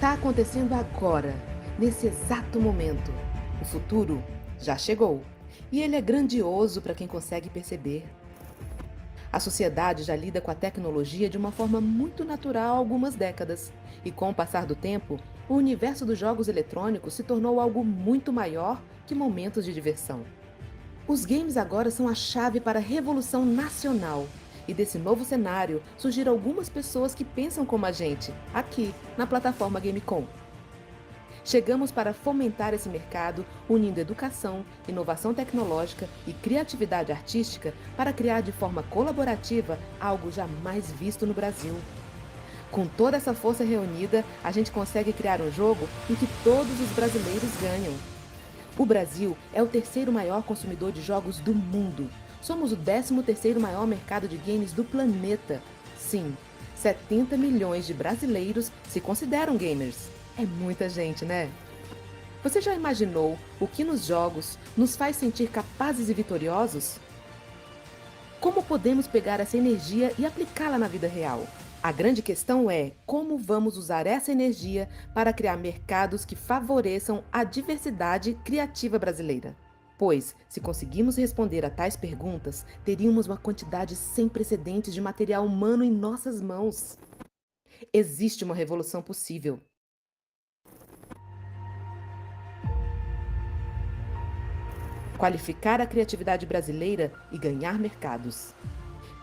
Está acontecendo agora, nesse exato momento. O futuro já chegou e ele é grandioso para quem consegue perceber. A sociedade já lida com a tecnologia de uma forma muito natural há algumas décadas, e com o passar do tempo, o universo dos jogos eletrônicos se tornou algo muito maior que momentos de diversão. Os games agora são a chave para a revolução nacional. E desse novo cenário surgiram algumas pessoas que pensam como a gente, aqui na plataforma Gamecom. Chegamos para fomentar esse mercado, unindo educação, inovação tecnológica e criatividade artística para criar de forma colaborativa algo jamais visto no Brasil. Com toda essa força reunida, a gente consegue criar um jogo em que todos os brasileiros ganham. O Brasil é o terceiro maior consumidor de jogos do mundo. Somos o 13º maior mercado de games do planeta. Sim, 70 milhões de brasileiros se consideram gamers. É muita gente, né? Você já imaginou o que nos jogos nos faz sentir capazes e vitoriosos? Como podemos pegar essa energia e aplicá-la na vida real? A grande questão é como vamos usar essa energia para criar mercados que favoreçam a diversidade criativa brasileira. Pois, se conseguirmos responder a tais perguntas, teríamos uma quantidade sem precedentes de material humano em nossas mãos. Existe uma revolução possível. Qualificar a criatividade brasileira e ganhar mercados.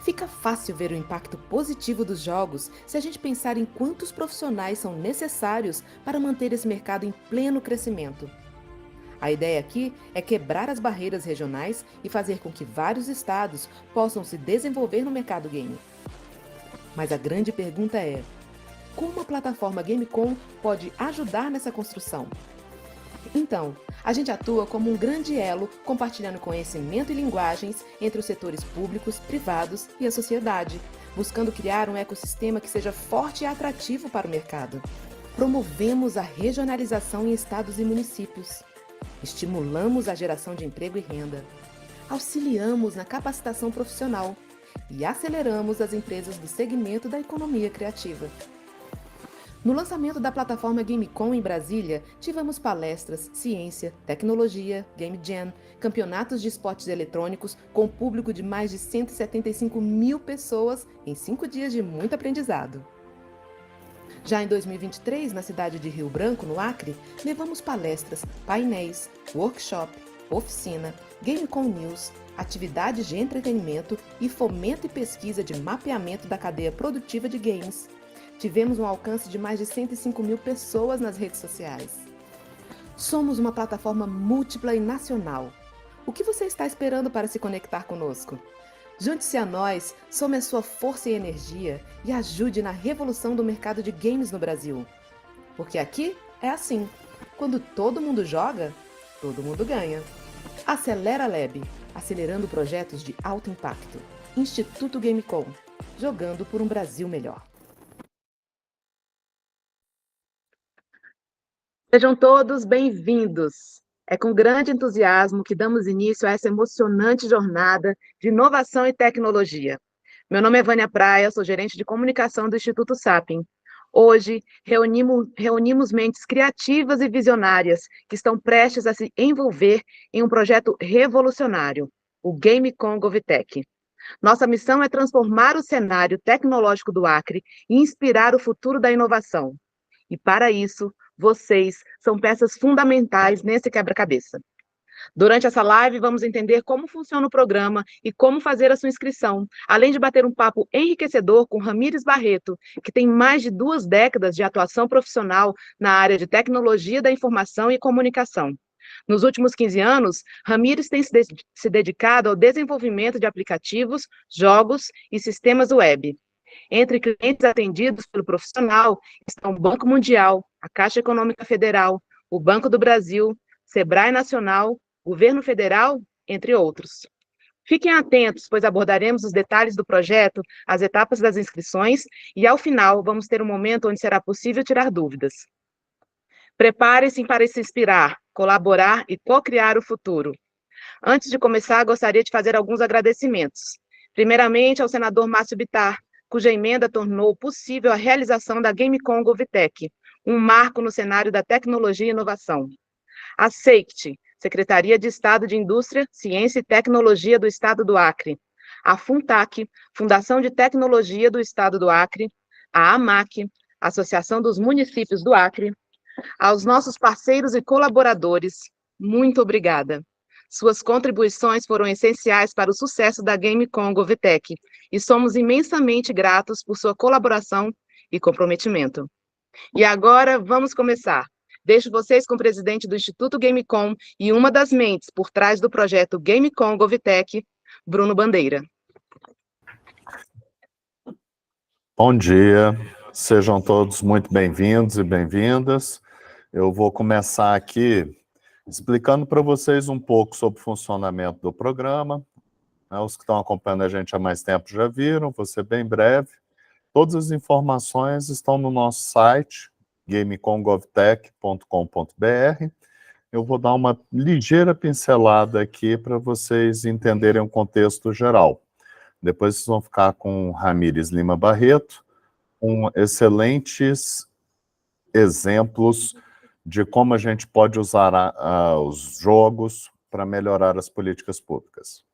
Fica fácil ver o impacto positivo dos jogos se a gente pensar em quantos profissionais são necessários para manter esse mercado em pleno crescimento. A ideia aqui é quebrar as barreiras regionais e fazer com que vários estados possam se desenvolver no mercado game. Mas a grande pergunta é: como a plataforma Gamecom pode ajudar nessa construção? Então, a gente atua como um grande elo, compartilhando conhecimento e linguagens entre os setores públicos, privados e a sociedade, buscando criar um ecossistema que seja forte e atrativo para o mercado. Promovemos a regionalização em estados e municípios. Estimulamos a geração de emprego e renda. Auxiliamos na capacitação profissional e aceleramos as empresas do segmento da economia criativa. No lançamento da plataforma Gamecom em Brasília, tivemos palestras, ciência, tecnologia, Game Jam, campeonatos de esportes eletrônicos com público de mais de 175 mil pessoas em 5 dias de muito aprendizado. Já em 2023, na cidade de Rio Branco, no Acre, levamos palestras, painéis, workshop, oficina, Gamecom News, atividades de entretenimento e fomento e pesquisa de mapeamento da cadeia produtiva de games. Tivemos um alcance de mais de 105 mil pessoas nas redes sociais. Somos uma plataforma múltipla e nacional. O que você está esperando para se conectar conosco? Junte-se a nós, some a sua força e energia e ajude na revolução do mercado de games no Brasil. Porque aqui é assim: quando todo mundo joga, todo mundo ganha. Acelera Lab, acelerando projetos de alto impacto. Instituto Gamecom, jogando por um Brasil melhor. Sejam todos bem-vindos. É com grande entusiasmo que damos início a essa emocionante jornada de inovação e tecnologia. Meu nome é Vânia Praia, sou gerente de comunicação do Instituto Sapin. Hoje, reunimos mentes criativas e visionárias que estão prestes a se envolver em um projeto revolucionário, o Gamecom GovTech. Nossa missão é transformar o cenário tecnológico do Acre e inspirar o futuro da inovação. E, para isso, vocês são peças fundamentais nesse quebra-cabeça. Durante essa live, vamos entender como funciona o programa e como fazer a sua inscrição, além de bater um papo enriquecedor com Ramires Barreto, que tem mais de 2 décadas de atuação profissional na área de tecnologia da informação e comunicação. Nos últimos 15 anos, Ramires tem se dedicado ao desenvolvimento de aplicativos, jogos e sistemas web. Entre clientes atendidos pelo profissional estão o Banco Mundial, a Caixa Econômica Federal, o Banco do Brasil, Sebrae Nacional, Governo Federal, entre outros. Fiquem atentos, pois abordaremos os detalhes do projeto, as etapas das inscrições e, ao final, vamos ter um momento onde será possível tirar dúvidas. Preparem-se para se inspirar, colaborar e co-criar o futuro. Antes de começar, gostaria de fazer alguns agradecimentos. Primeiramente, ao senador Márcio Bittar, cuja emenda tornou possível a realização da Gamecom GovTech, um marco no cenário da tecnologia e inovação. A SEICT, Secretaria de Estado de Indústria, Ciência e Tecnologia do Estado do Acre. A FUNTAC, Fundação de Tecnologia do Estado do Acre. A AMAC, Associação dos Municípios do Acre. Aos nossos parceiros e colaboradores, muito obrigada. Suas contribuições foram essenciais para o sucesso da Gamecom GovTech e somos imensamente gratos por sua colaboração e comprometimento. E agora, vamos começar. Deixo vocês com o presidente do Instituto Gamecom e uma das mentes por trás do projeto Gamecom GovTech, Bruno Bandeira. Bom dia, sejam todos muito bem-vindos e bem-vindas. Eu vou começar aqui explicando para vocês um pouco sobre o funcionamento do programa. Os que estão acompanhando a gente há mais tempo já viram, vou ser bem breve. Todas as informações estão no nosso site, gamecomgovtech.com.br. Eu vou dar uma ligeira pincelada aqui para vocês entenderem o contexto geral. Depois vocês vão ficar com Ramires Lima Barreto, com excelentes exemplos de como a gente pode usar os jogos para melhorar as políticas públicas.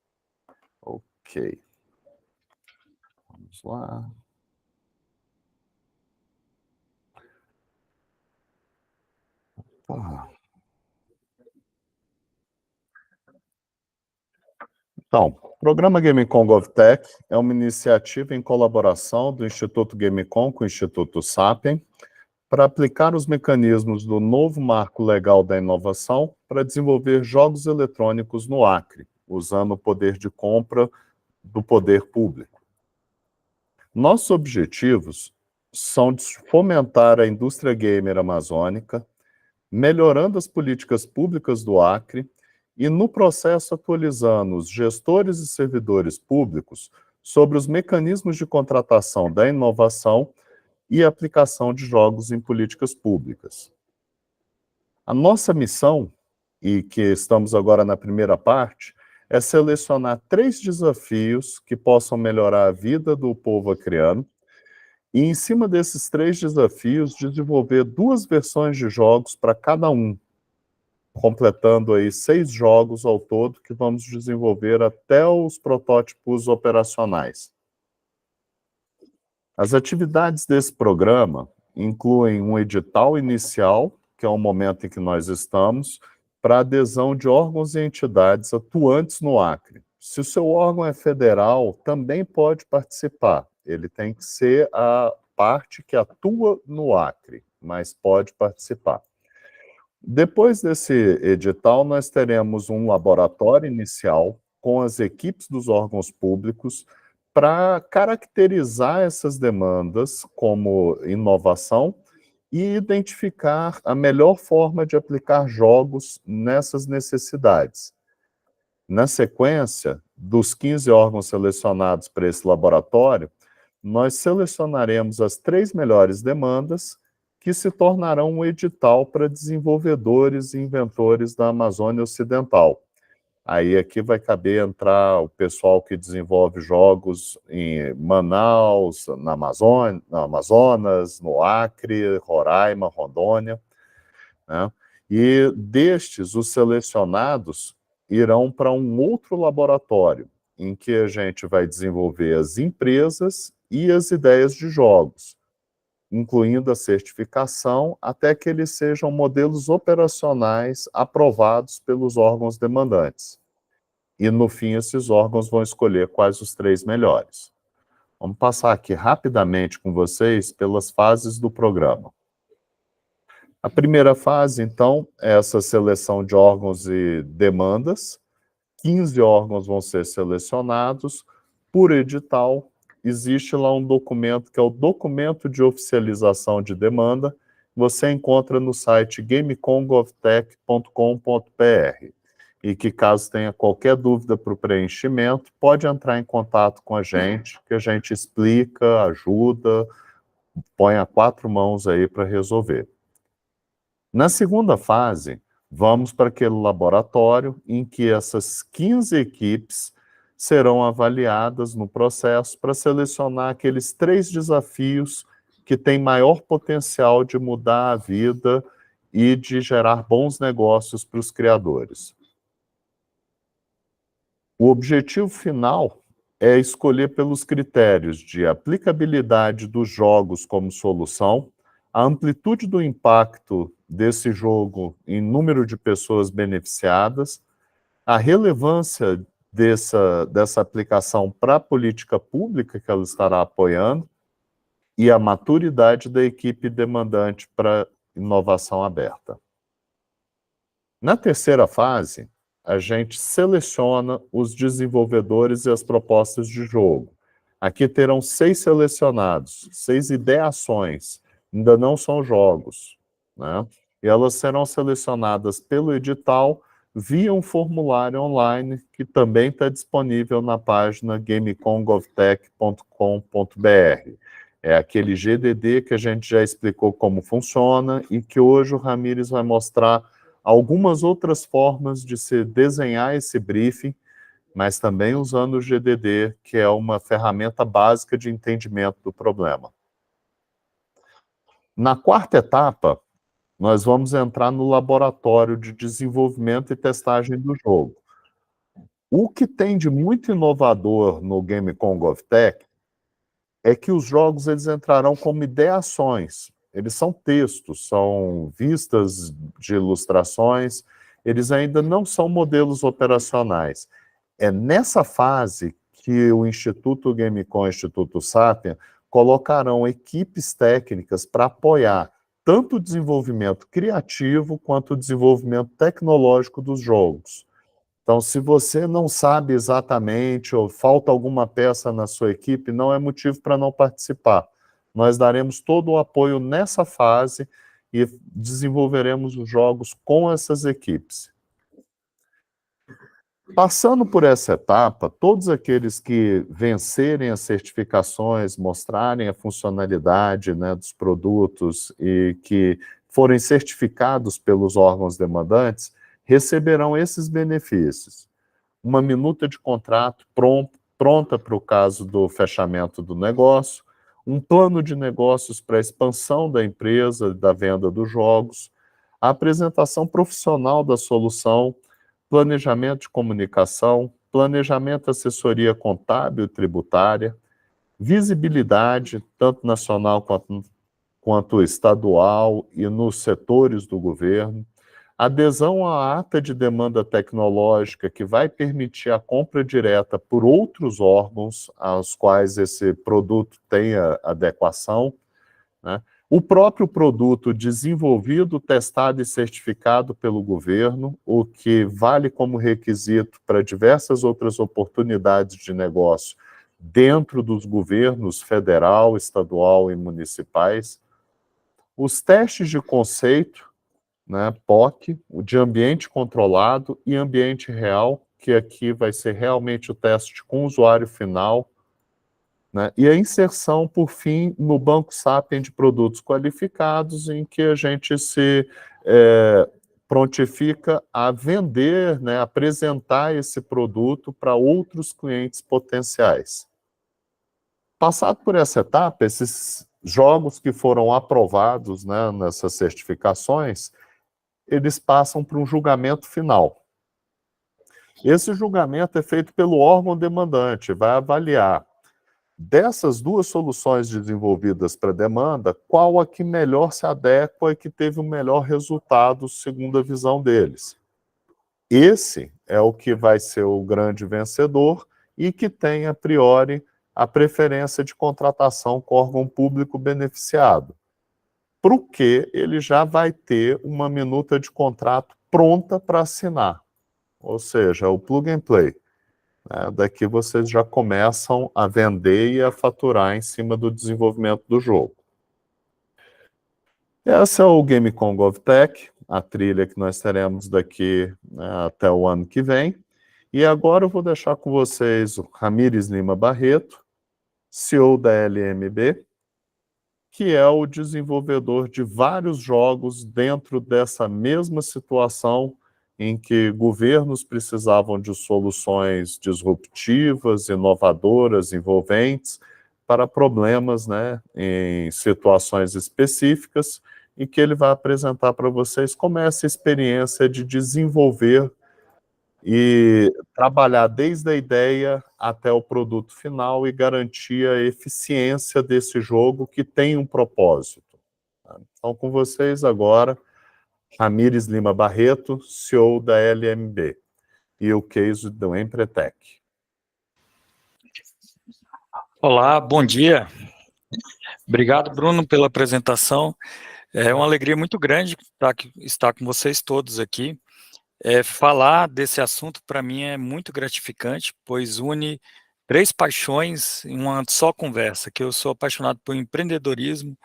Ok. Vamos lá. Então, o programa Gamecom GovTech é uma iniciativa em colaboração do Instituto Gamecom com o Instituto Sapien para aplicar os mecanismos do novo marco legal da inovação para desenvolver jogos eletrônicos no Acre, usando o poder de compra do poder público. Nossos objetivos são de fomentar a indústria gamer amazônica, melhorando as políticas públicas do Acre e, no processo, atualizando os gestores e servidores públicos sobre os mecanismos de contratação da inovação e aplicação de jogos em políticas públicas. A nossa missão, e que estamos agora na primeira parte, é selecionar 3 desafios que possam melhorar a vida do povo acreano e, em cima desses 3 desafios, desenvolver 2 versões de jogos para cada um, completando aí 6 jogos ao todo que vamos desenvolver até os protótipos operacionais. As atividades desse programa incluem um edital inicial, que é o momento em que nós estamos, para adesão de órgãos e entidades atuantes no Acre. Se o seu órgão é federal, também pode participar. Ele tem que ser a parte que atua no Acre, mas pode participar. Depois desse edital, nós teremos um laboratório inicial com as equipes dos órgãos públicos para caracterizar essas demandas como inovação e identificar a melhor forma de aplicar jogos nessas necessidades. Na sequência, dos 15 órgãos selecionados para esse laboratório, nós selecionaremos as 3 melhores demandas que se tornarão um edital para desenvolvedores e inventores da Amazônia Ocidental. Aí aqui vai caber entrar o pessoal que desenvolve jogos em Manaus, na Amazônia, no Amazonas, no Acre, Roraima, Rondônia, né? E destes, os selecionados irão para um outro laboratório, em que a gente vai desenvolver as empresas e as ideias de jogos, incluindo a certificação, até que eles sejam modelos operacionais aprovados pelos órgãos demandantes. E, no fim, esses órgãos vão escolher quais os 3 melhores. Vamos passar aqui rapidamente com vocês pelas fases do programa. A primeira fase, então, é essa seleção de órgãos e demandas. 15 órgãos vão ser selecionados por edital. Existe lá um documento que é o documento de oficialização de demanda. Você encontra no site gamecomgovtech.com.br. E que, caso tenha qualquer dúvida para o preenchimento, pode entrar em contato com a gente, que a gente explica, ajuda, põe a 4 mãos aí para resolver. Na segunda fase, vamos para aquele laboratório em que essas 15 equipes serão avaliadas no processo para selecionar aqueles 3 desafios que tem maior potencial de mudar a vida e de gerar bons negócios para os criadores. O objetivo final é escolher pelos critérios de aplicabilidade dos jogos como solução, a amplitude do impacto desse jogo em número de pessoas beneficiadas, a relevância dessa aplicação para a política pública que ela estará apoiando e a maturidade da equipe demandante para inovação aberta. Na terceira fase, a gente seleciona os desenvolvedores e as propostas de jogo. Aqui terão 6 selecionados, 6 ideações, ainda não são jogos, né? E elas serão selecionadas pelo edital via um formulário online que também está disponível na página gamecongovtech.com.br. É aquele GDD que a gente já explicou como funciona e que hoje o Ramires vai mostrar algumas outras formas de se desenhar esse briefing, mas também usando o GDD, que é uma ferramenta básica de entendimento do problema. Na quarta etapa, nós vamos entrar no laboratório de desenvolvimento e testagem do jogo. O que tem de muito inovador no Gamecom GovTech é que os jogos eles entrarão como ideações. Eles são textos, são vistas de ilustrações, eles ainda não são modelos operacionais. É nessa fase que o Instituto Gamecom e o Instituto Sapien colocarão equipes técnicas para apoiar tanto o desenvolvimento criativo quanto o desenvolvimento tecnológico dos jogos. Então, se você não sabe exatamente ou falta alguma peça na sua equipe, não é motivo para não participar. Nós daremos todo o apoio nessa fase e desenvolveremos os jogos com essas equipes. Passando por essa etapa, todos aqueles que vencerem as certificações, mostrarem a funcionalidade, né, dos produtos e que forem certificados pelos órgãos demandantes, receberão esses benefícios. Uma minuta de contrato pronta para o caso do fechamento do negócio, um plano de negócios para a expansão da empresa, da venda dos jogos, a apresentação profissional da solução, planejamento de comunicação, planejamento, assessoria contábil e tributária, visibilidade, tanto nacional quanto estadual e nos setores do governo, adesão à ata de demanda tecnológica que vai permitir a compra direta por outros órgãos aos quais esse produto tenha adequação, né? O próprio produto desenvolvido, testado e certificado pelo governo, o que vale como requisito para diversas outras oportunidades de negócio dentro dos governos federal, estadual e municipais. Os testes de conceito, né, POC, o de ambiente controlado e ambiente real, que aqui vai ser realmente o teste com o usuário final, né, e a inserção, por fim, no Banco Sapien de produtos qualificados, em que a gente se prontifica a vender, né, apresentar esse produto para outros clientes potenciais. Passado por essa etapa, esses jogos que foram aprovados, né, nessas certificações, eles passam para um julgamento final. Esse julgamento é feito pelo órgão demandante, vai avaliar dessas duas soluções desenvolvidas para demanda, qual a que melhor se adequa e que teve o melhor resultado segundo a visão deles. Esse é o que vai ser o grande vencedor e que tem, a priori, a preferência de contratação com órgão público beneficiado, porque ele já vai ter uma minuta de contrato pronta para assinar, ou seja, o plug and play. Daqui vocês já começam a vender e a faturar em cima do desenvolvimento do jogo. Essa é o Gamecom GovTech, a trilha que nós teremos daqui, né, até o ano que vem. E agora eu vou deixar com vocês o Ramires Lima Barreto, CEO da LMB, que é o desenvolvedor de vários jogos dentro dessa mesma situação em que governos precisavam de soluções disruptivas, inovadoras, envolventes, para problemas, né, em situações específicas, em que ele vai apresentar para vocês como é essa experiência de desenvolver e trabalhar desde a ideia até o produto final e garantir a eficiência desse jogo que tem um propósito. Tá? Então, com vocês agora, Ramires Lima Barreto, CEO da LMB, e o case do Empretec. Olá, bom dia. Obrigado, Bruno, pela apresentação. É uma alegria muito grande estar com vocês todos aqui. Falar desse assunto, para mim, é muito gratificante, pois une 3 paixões em uma só conversa, que eu sou apaixonado por empreendedorismo,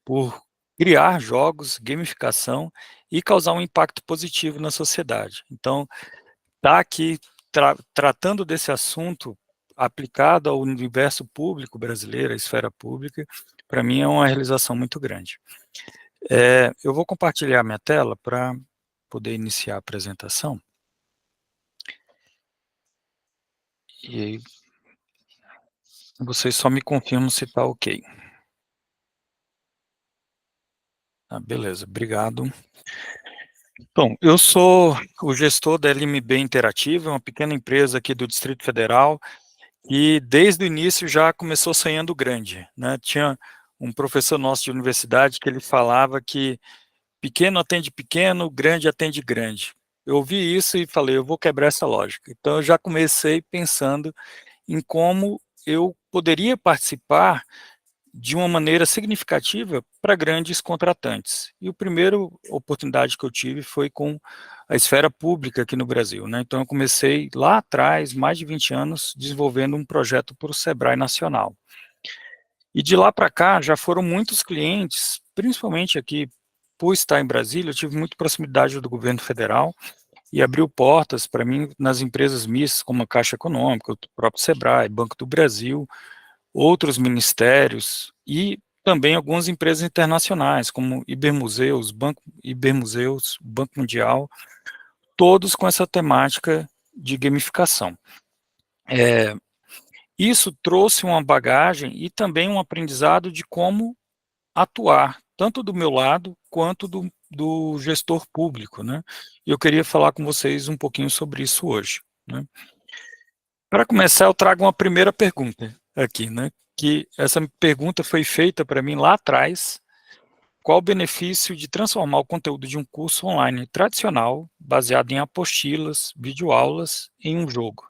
por criar jogos, gamificação e causar um impacto positivo na sociedade. Então, estar aqui tratando desse assunto aplicado ao universo público brasileiro, à esfera pública, para mim é uma realização muito grande. Eu vou compartilhar minha tela para poder iniciar a apresentação. E aí, vocês só me confirmam se está ok. Beleza, obrigado. Bom, eu sou o gestor da LMB Interativa, uma pequena empresa aqui do Distrito Federal, e desde o início já começou sonhando grande, né? Tinha um professor nosso de universidade que ele falava que pequeno atende pequeno, grande atende grande. Eu ouvi isso e falei, eu vou quebrar essa lógica. Então eu já comecei pensando em como eu poderia participar de uma maneira significativa para grandes contratantes. E a primeira oportunidade que eu tive foi com a esfera pública aqui no Brasil, né? Então eu comecei lá atrás, mais de 20 anos, desenvolvendo um projeto para o Sebrae Nacional. E de lá para cá já foram muitos clientes, principalmente aqui, por estar em Brasília, eu tive muita proximidade do governo federal e abriu portas para mim nas empresas mistas, como a Caixa Econômica, o próprio Sebrae, Banco do Brasil, outros ministérios e também algumas empresas internacionais, como Ibermuseus, Banco Mundial, todos com essa temática de gamificação. Isso trouxe uma bagagem e também um aprendizado de como atuar, tanto do meu lado quanto do gestor público, né? E eu queria falar com vocês um pouquinho sobre isso hoje, né? Para começar, eu trago uma primeira pergunta aqui, né? Que essa pergunta foi feita para mim lá atrás. Qual o benefício de transformar o conteúdo de um curso online tradicional, baseado em apostilas, videoaulas, em um jogo?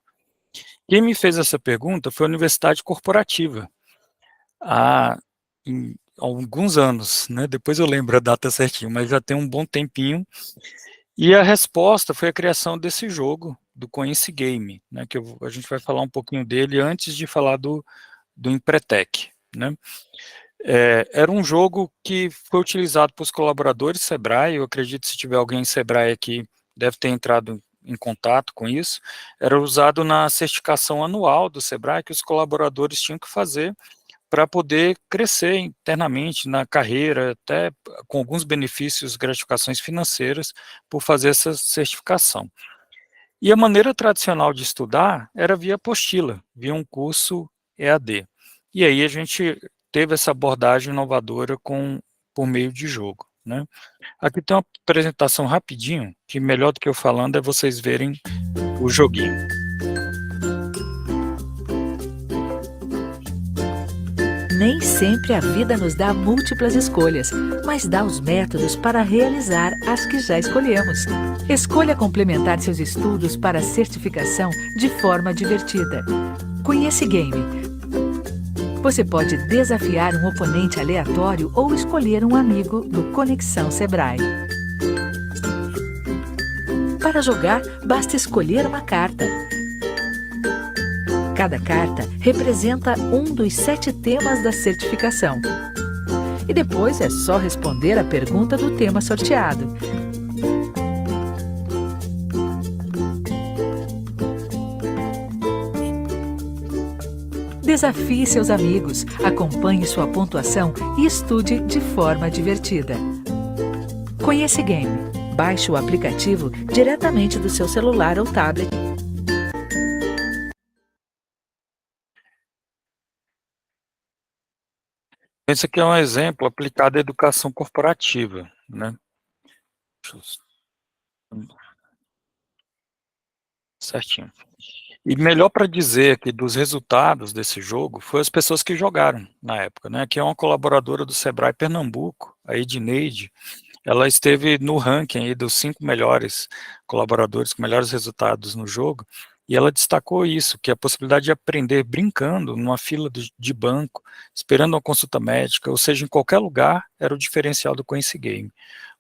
Quem me fez essa pergunta foi a Universidade Corporativa, há alguns anos, né? Depois eu lembro a data certinho, mas já tem um bom tempinho. E a resposta foi a criação desse jogo, do Conhece Game, né? Que a gente vai falar um pouquinho dele antes de falar do Empretec, né? Era um jogo que foi utilizado pelos colaboradores do Sebrae. Eu acredito que se tiver alguém em Sebrae aqui, deve ter entrado em contato com isso. Era usado na certificação anual do Sebrae, que os colaboradores tinham que fazer para poder crescer internamente na carreira, até com alguns benefícios, gratificações financeiras, por fazer essa certificação. E a maneira tradicional de estudar era via apostila, via um curso EAD. E aí a gente teve essa abordagem inovadora por meio de jogo, né? Aqui tem uma apresentação rapidinho, que melhor do que eu falando é vocês verem o joguinho. Nem sempre a vida nos dá múltiplas escolhas, mas dá os métodos para realizar as que já escolhemos. Escolha complementar seus estudos para a certificação de forma divertida. Conhece Game. Você pode desafiar um oponente aleatório ou escolher um amigo do Conexão Sebrae. Para jogar, basta escolher uma carta. Cada carta representa um dos 7 temas da certificação. E depois é só responder a pergunta do tema sorteado. Desafie seus amigos, acompanhe sua pontuação e estude de forma divertida. Conhece Game. Baixe o aplicativo diretamente do seu celular ou tablet. Esse aqui é um exemplo aplicado à educação corporativa, né? Certinho. E melhor para dizer aqui dos resultados desse jogo foi as pessoas que jogaram na época, né? Que é uma colaboradora do Sebrae Pernambuco, a Edneide. Ela esteve no ranking aí dos 5 melhores colaboradores com melhores resultados no jogo, e ela destacou isso, que a possibilidade de aprender brincando numa fila de banco, esperando uma consulta médica, ou seja, em qualquer lugar, era o diferencial do Quincy Game.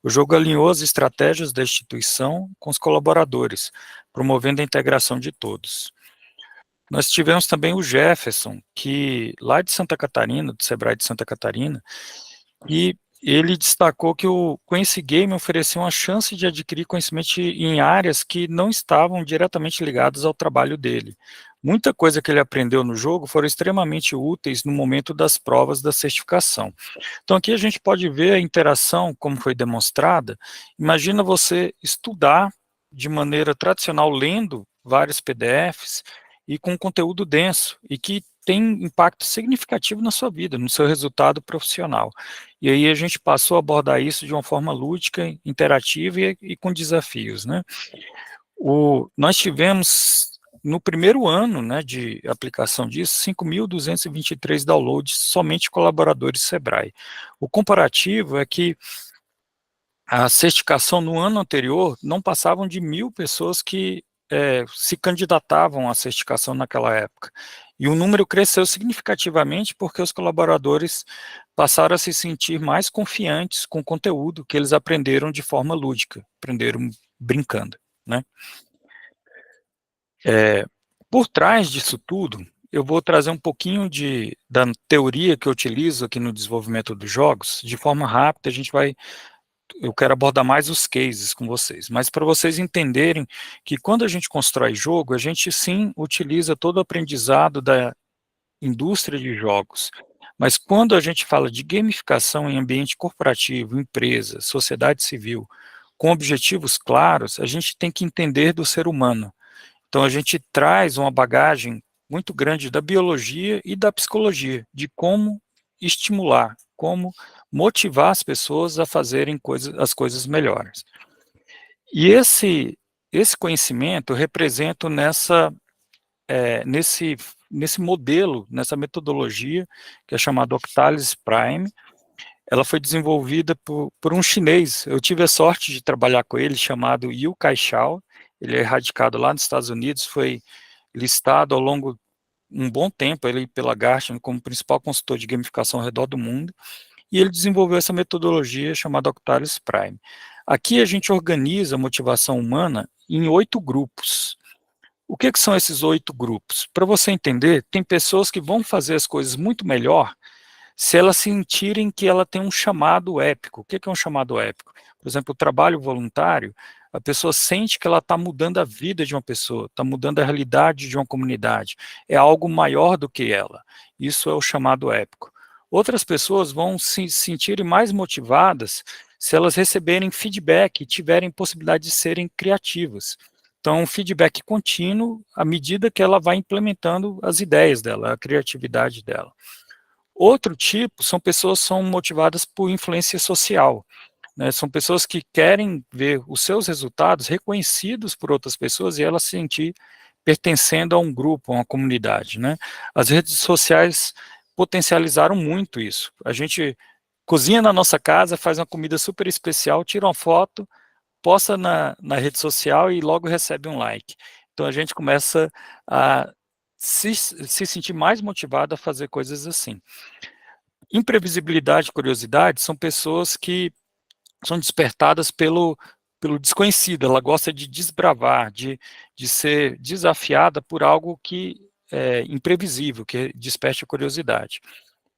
O jogo alinhou as estratégias da instituição com os colaboradores, promovendo a integração de todos. Nós tivemos também o Jefferson, que lá de Santa Catarina, do Sebrae de Santa Catarina, e ele destacou que o Quincy Game oferecia uma chance de adquirir conhecimento em áreas que não estavam diretamente ligadas ao trabalho dele. Muita coisa que ele aprendeu no jogo foram extremamente úteis no momento das provas da certificação. Então aqui a gente pode ver a interação, como foi demonstrada. Imagina você estudar de maneira tradicional, lendo vários PDFs e com conteúdo denso, e que tem impacto significativo na sua vida, no seu resultado profissional. E aí a gente passou a abordar isso de uma forma lúdica, interativa e com desafios, né? Nós tivemos, no primeiro ano, né, de aplicação disso, 5.223 downloads, somente colaboradores Sebrae. O comparativo é que a certificação no ano anterior não passavam de 1.000 pessoas que se candidatavam à certificação naquela época. E o número cresceu significativamente porque os colaboradores passaram a se sentir mais confiantes com o conteúdo que eles aprenderam de forma lúdica, aprenderam brincando, né? Por trás disso tudo, eu vou trazer um pouquinho da teoria que eu utilizo aqui no desenvolvimento dos jogos. De forma rápida, eu quero abordar mais os cases com vocês, mas para vocês entenderem que quando a gente constrói jogo, a gente sim utiliza todo o aprendizado da indústria de jogos, mas quando a gente fala de gamificação em ambiente corporativo, empresa, sociedade civil, com objetivos claros, a gente tem que entender do ser humano. Então a gente traz uma bagagem muito grande da biologia e da psicologia, de como estimular, como motivar as pessoas a fazerem as coisas melhores. E esse conhecimento eu represento nesse modelo, nessa metodologia, que é chamada Octalis Prime. Ela foi desenvolvida por um chinês. Eu tive a sorte de trabalhar com ele, chamado Yu Kaishao. Ele é radicado lá nos Estados Unidos, foi listado ao longo um bom tempo ele pela Gartner como principal consultor de gamificação ao redor do mundo, e ele desenvolveu essa metodologia chamada Octalis Prime. Aqui a gente organiza a motivação humana em 8 grupos. O que são esses 8 grupos? Para você entender, tem pessoas que vão fazer as coisas muito melhor se elas sentirem que ela tem um chamado épico. O que é um chamado épico? Por exemplo, o trabalho voluntário, a pessoa sente que ela está mudando a vida de uma pessoa, está mudando a realidade de uma comunidade, é algo maior do que ela. Isso é o chamado épico. Outras pessoas vão se sentirem mais motivadas se elas receberem feedback e tiverem possibilidade de serem criativas. Então, um feedback contínuo à medida que ela vai implementando as ideias dela, a criatividade dela. Outro tipo são pessoas que são motivadas por influência social. Né, são pessoas que querem ver os seus resultados reconhecidos por outras pessoas e elas se sentir pertencendo a um grupo, a uma comunidade. Né? As redes sociais potencializaram muito isso. A gente cozinha na nossa casa, faz uma comida super especial, tira uma foto, posta na rede social e logo recebe um like. Então a gente começa a se sentir mais motivado a fazer coisas assim. Imprevisibilidade e curiosidade são pessoas que são despertadas pelo desconhecido, ela gosta de desbravar, de ser desafiada por algo que é imprevisível, que desperte a curiosidade.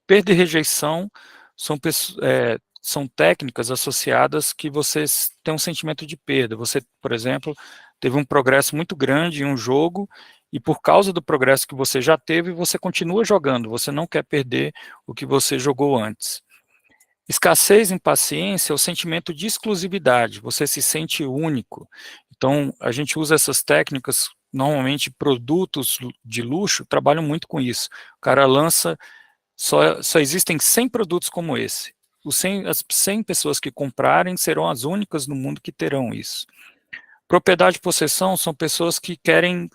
Perda e rejeição são técnicas associadas que você tem um sentimento de perda. Você, por exemplo, teve um progresso muito grande em um jogo e por causa do progresso que você já teve, você continua jogando, você não quer perder o que você jogou antes. Escassez e impaciência é o sentimento de exclusividade, você se sente único. Então, a gente usa essas técnicas, normalmente produtos de luxo trabalham muito com isso. O cara lança Só existem 100 produtos como esse. As 100 pessoas que comprarem serão as únicas no mundo que terão isso. Propriedade e possessão são pessoas que querem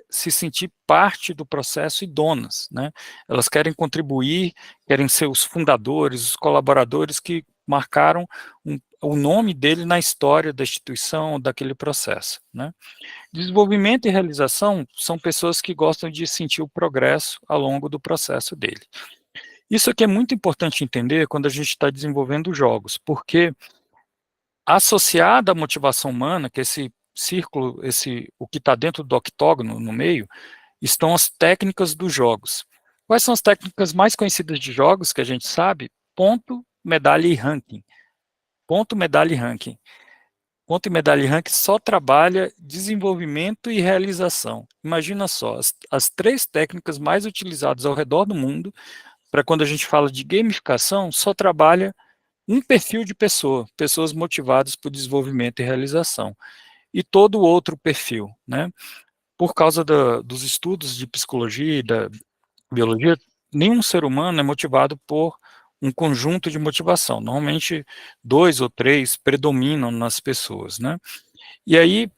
se sentir parte do processo e donas, né? Elas querem contribuir, querem ser os fundadores, os colaboradores que marcaram o nome dele na história da instituição, daquele processo, né? Desenvolvimento e realização são pessoas que gostam de sentir o progresso ao longo do processo dele. Isso aqui é muito importante entender quando a gente está desenvolvendo jogos, porque associada à motivação humana, que esse círculo, o que está dentro do octógono, no meio, estão as técnicas dos jogos. Quais são as técnicas mais conhecidas de jogos que a gente sabe? Ponto, medalha e ranking. Ponto, medalha e ranking. Ponto e medalha e ranking só trabalha desenvolvimento e realização. Imagina só, as 3 técnicas mais utilizadas ao redor do mundo, para quando a gente fala de gamificação, só trabalha um perfil de pessoas motivadas por desenvolvimento e realização. E todo outro perfil, né? Por causa dos estudos de psicologia e da biologia, nenhum ser humano é motivado por um conjunto de motivação. Normalmente, 2 ou 3 predominam nas pessoas, né? E aí,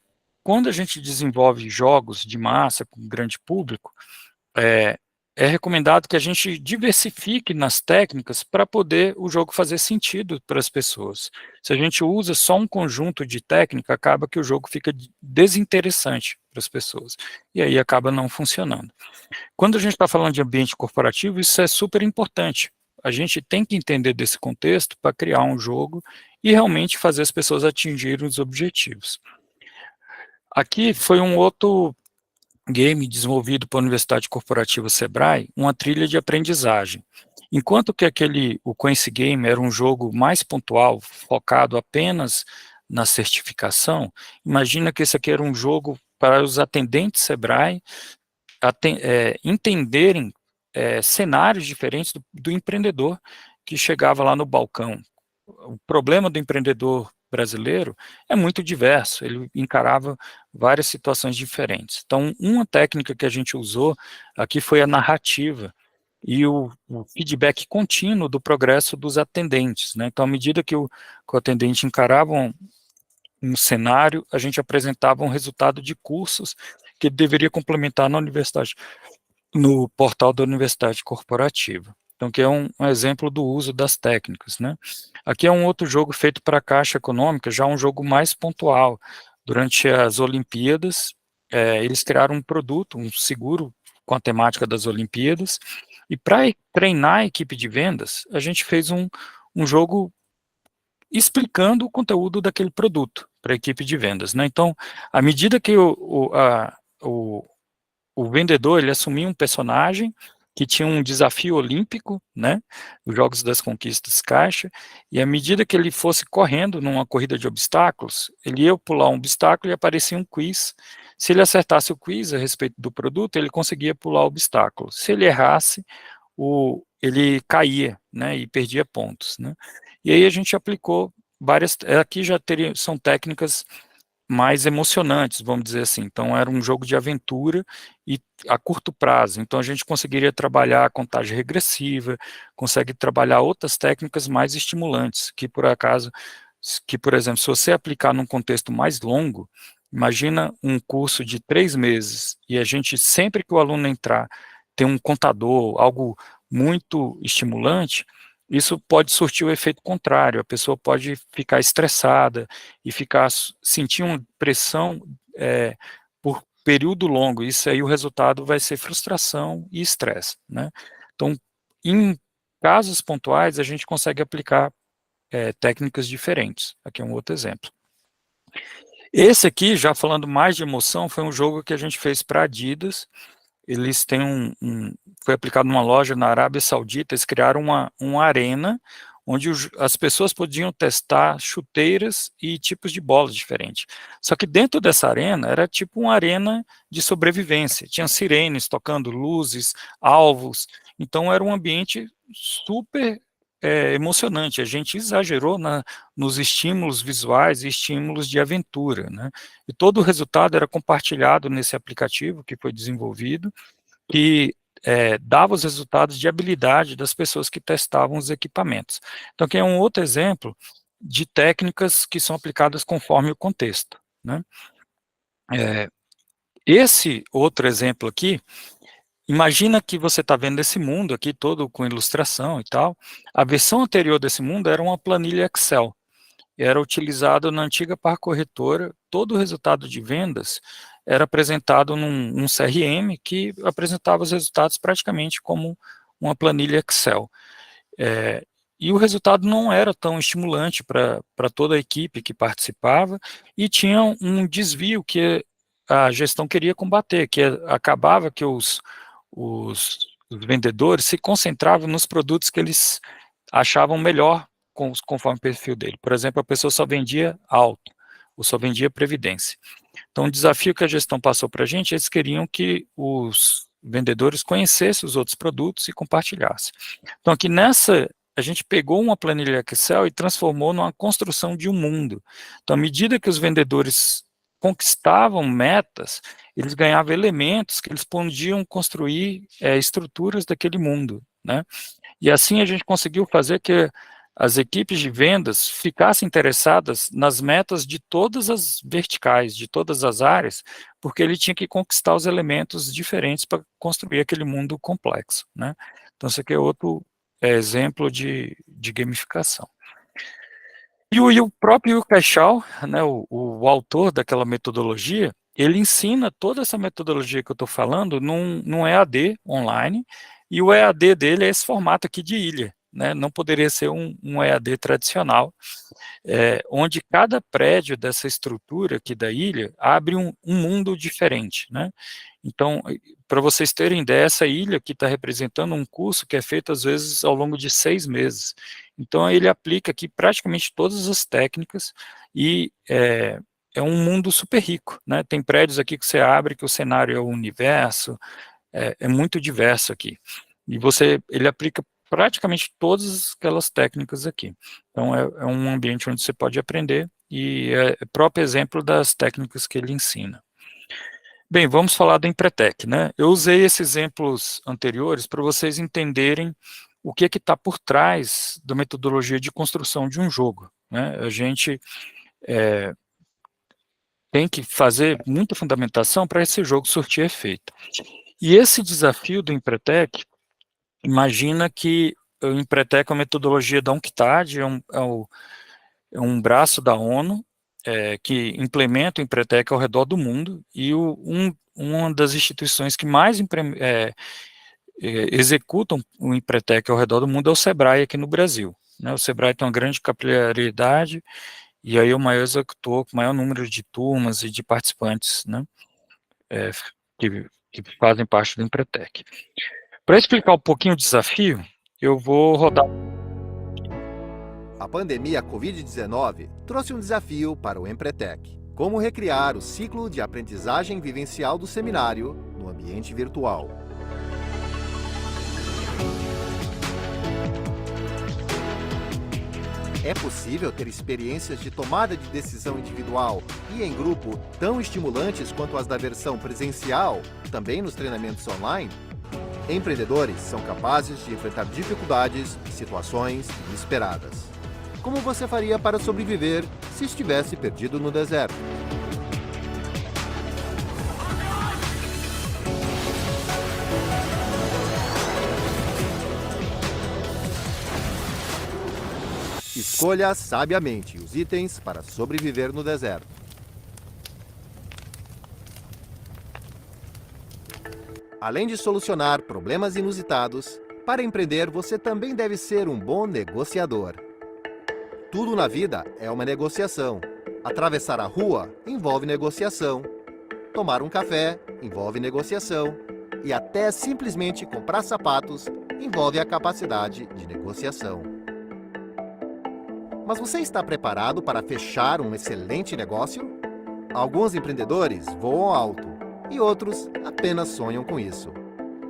quando a gente desenvolve jogos de massa com grande público, é recomendado que a gente diversifique nas técnicas para poder o jogo fazer sentido para as pessoas. Se a gente usa só um conjunto de técnica, acaba que o jogo fica desinteressante para as pessoas. E aí acaba não funcionando. Quando a gente está falando de ambiente corporativo, isso é super importante. A gente tem que entender desse contexto para criar um jogo e realmente fazer as pessoas atingirem os objetivos. Aqui foi um outro game desenvolvido pela Universidade Corporativa Sebrae, uma trilha de aprendizagem. Enquanto que o Quincy Game era um jogo mais pontual, focado apenas na certificação, imagina que esse aqui era um jogo para os atendentes Sebrae entenderem cenários diferentes do empreendedor que chegava lá no balcão. O problema do empreendedor brasileiro é muito diverso, ele encarava várias situações diferentes. Então, uma técnica que a gente usou aqui foi a narrativa e o feedback contínuo do progresso dos atendentes, né? Então, à medida que o atendente encarava um cenário, a gente apresentava um resultado de cursos que ele deveria complementar na universidade, no portal da Universidade Corporativa. Então, que é um exemplo do uso das técnicas, né? Aqui é um outro jogo feito para a Caixa Econômica, já um jogo mais pontual. Durante as Olimpíadas, eles criaram um produto, um seguro com a temática das Olimpíadas, e para treinar a equipe de vendas, a gente fez um jogo explicando o conteúdo daquele produto para a equipe de vendas, né? Então, à medida que o vendedor ele assumia um personagem que tinha um desafio olímpico, né, os Jogos das Conquistas Caixa, e à medida que ele fosse correndo numa corrida de obstáculos, ele ia pular um obstáculo e aparecia um quiz. Se ele acertasse o quiz a respeito do produto, ele conseguia pular o obstáculo. Se ele errasse, ele caía, né, e perdia pontos, né. E aí a gente aplicou várias, aqui são técnicas mais emocionantes, vamos dizer assim. Então, era um jogo de aventura e a curto prazo. Então, a gente conseguiria trabalhar a contagem regressiva, consegue trabalhar outras técnicas mais estimulantes, por exemplo, se você aplicar num contexto mais longo, imagina um curso de 3 meses, e a gente, sempre que o aluno entrar, tem um contador, algo muito estimulante, isso pode surtir o efeito contrário, a pessoa pode ficar estressada e sentir uma pressão por período longo, isso aí o resultado vai ser frustração e estresse, né? Então, em casos pontuais, a gente consegue aplicar técnicas diferentes. Aqui é um outro exemplo. Esse aqui, já falando mais de emoção, foi um jogo que a gente fez para a Adidas. Eles têm foi aplicado numa loja na Arábia Saudita, eles criaram uma arena onde as pessoas podiam testar chuteiras e tipos de bolas diferentes. Só que dentro dessa arena, era tipo uma arena de sobrevivência, tinha sirenes tocando, luzes, alvos, então era um ambiente super emocionante, a gente exagerou nos estímulos visuais e estímulos de aventura, né? E todo o resultado era compartilhado nesse aplicativo que foi desenvolvido, que dava os resultados de habilidade das pessoas que testavam os equipamentos. Então, aqui é um outro exemplo de técnicas que são aplicadas conforme o contexto, né? Esse outro exemplo aqui, imagina que você está vendo esse mundo aqui todo com ilustração e tal. A versão anterior desse mundo era uma planilha Excel. Era utilizado na antiga Par Corretora, todo o resultado de vendas era apresentado num CRM que apresentava os resultados praticamente como uma planilha Excel. E o resultado não era tão estimulante para toda a equipe que participava e tinha um desvio que a gestão queria combater, que acabava que os vendedores se concentravam nos produtos que eles achavam melhor conforme o perfil dele. Por exemplo, a pessoa só vendia auto, ou só vendia previdência. Então, o desafio que a gestão passou para a gente, eles queriam que os vendedores conhecessem os outros produtos e compartilhassem. Então, aqui a gente pegou uma planilha Excel e transformou numa construção de um mundo. Então, à medida que os vendedores conquistavam metas, eles ganhavam elementos que eles podiam construir estruturas daquele mundo, né? E assim a gente conseguiu fazer que as equipes de vendas ficassem interessadas nas metas de todas as verticais, de todas as áreas, porque ele tinha que conquistar os elementos diferentes para construir aquele mundo complexo, né? Então, esse aqui é outro exemplo de gamificação. E o próprio Cashel, né, o autor daquela metodologia, ele ensina toda essa metodologia que eu estou falando num EAD online, e o EAD dele é esse formato aqui de ilha, né, não poderia ser um EAD tradicional, onde cada prédio dessa estrutura aqui da ilha abre um mundo diferente, né. Então, para vocês terem ideia, essa ilha aqui está representando um curso que é feito, às vezes, ao longo de 6 meses. Então, ele aplica aqui praticamente todas as técnicas e é um mundo super rico, né? Tem prédios aqui que você abre, que o cenário é o universo, é muito diverso aqui. E ele aplica praticamente todas aquelas técnicas aqui. Então, é um ambiente onde você pode aprender e é próprio exemplo das técnicas que ele ensina. Bem, vamos falar da Empretec, né? Eu usei esses exemplos anteriores para vocês entenderem o que está por trás da metodologia de construção de um jogo, né? A gente tem que fazer muita fundamentação para esse jogo surtir efeito. E esse desafio do Empretec, imagina que o Empretec é uma metodologia da UNCTAD, é um braço da ONU, que implementa o Empretec ao redor do mundo, e uma das instituições que mais executam o Empretec ao redor do mundo é o SEBRAE aqui no Brasil, né? O SEBRAE tem uma grande capilaridade, e aí o maior executor, com o maior número de turmas e de participantes, né, que fazem parte do Empretec. Para explicar um pouquinho o desafio, eu vou rodar. A pandemia Covid-19 trouxe um desafio para o Empretec: como recriar o ciclo de aprendizagem vivencial do seminário no ambiente virtual. É possível ter experiências de tomada de decisão individual e em grupo tão estimulantes quanto as da versão presencial, também nos treinamentos online? Empreendedores são capazes de enfrentar dificuldades e situações inesperadas. Como você faria para sobreviver se estivesse perdido no deserto? Escolha sabiamente os itens para sobreviver no deserto. Além de solucionar problemas inusitados, para empreender você também deve ser um bom negociador. Tudo na vida é uma negociação. Atravessar a rua envolve negociação. Tomar um café envolve negociação. E até simplesmente comprar sapatos envolve a capacidade de negociação. Mas você está preparado para fechar um excelente negócio? Alguns empreendedores voam alto e outros apenas sonham com isso.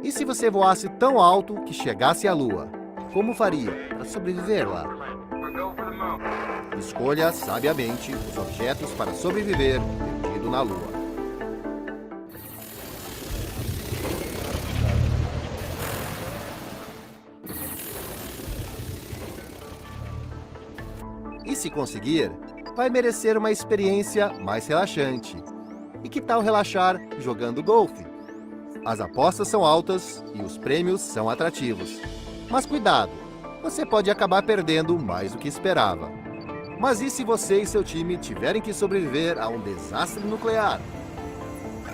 E se você voasse tão alto que chegasse à Lua, como faria para sobreviver lá? Escolha sabiamente os objetos para sobreviver perdido na Lua. E se conseguir, vai merecer uma experiência mais relaxante. E que tal relaxar jogando golfe? As apostas são altas e os prêmios são atrativos. Mas cuidado, você pode acabar perdendo mais do que esperava. Mas e se você e seu time tiverem que sobreviver a um desastre nuclear?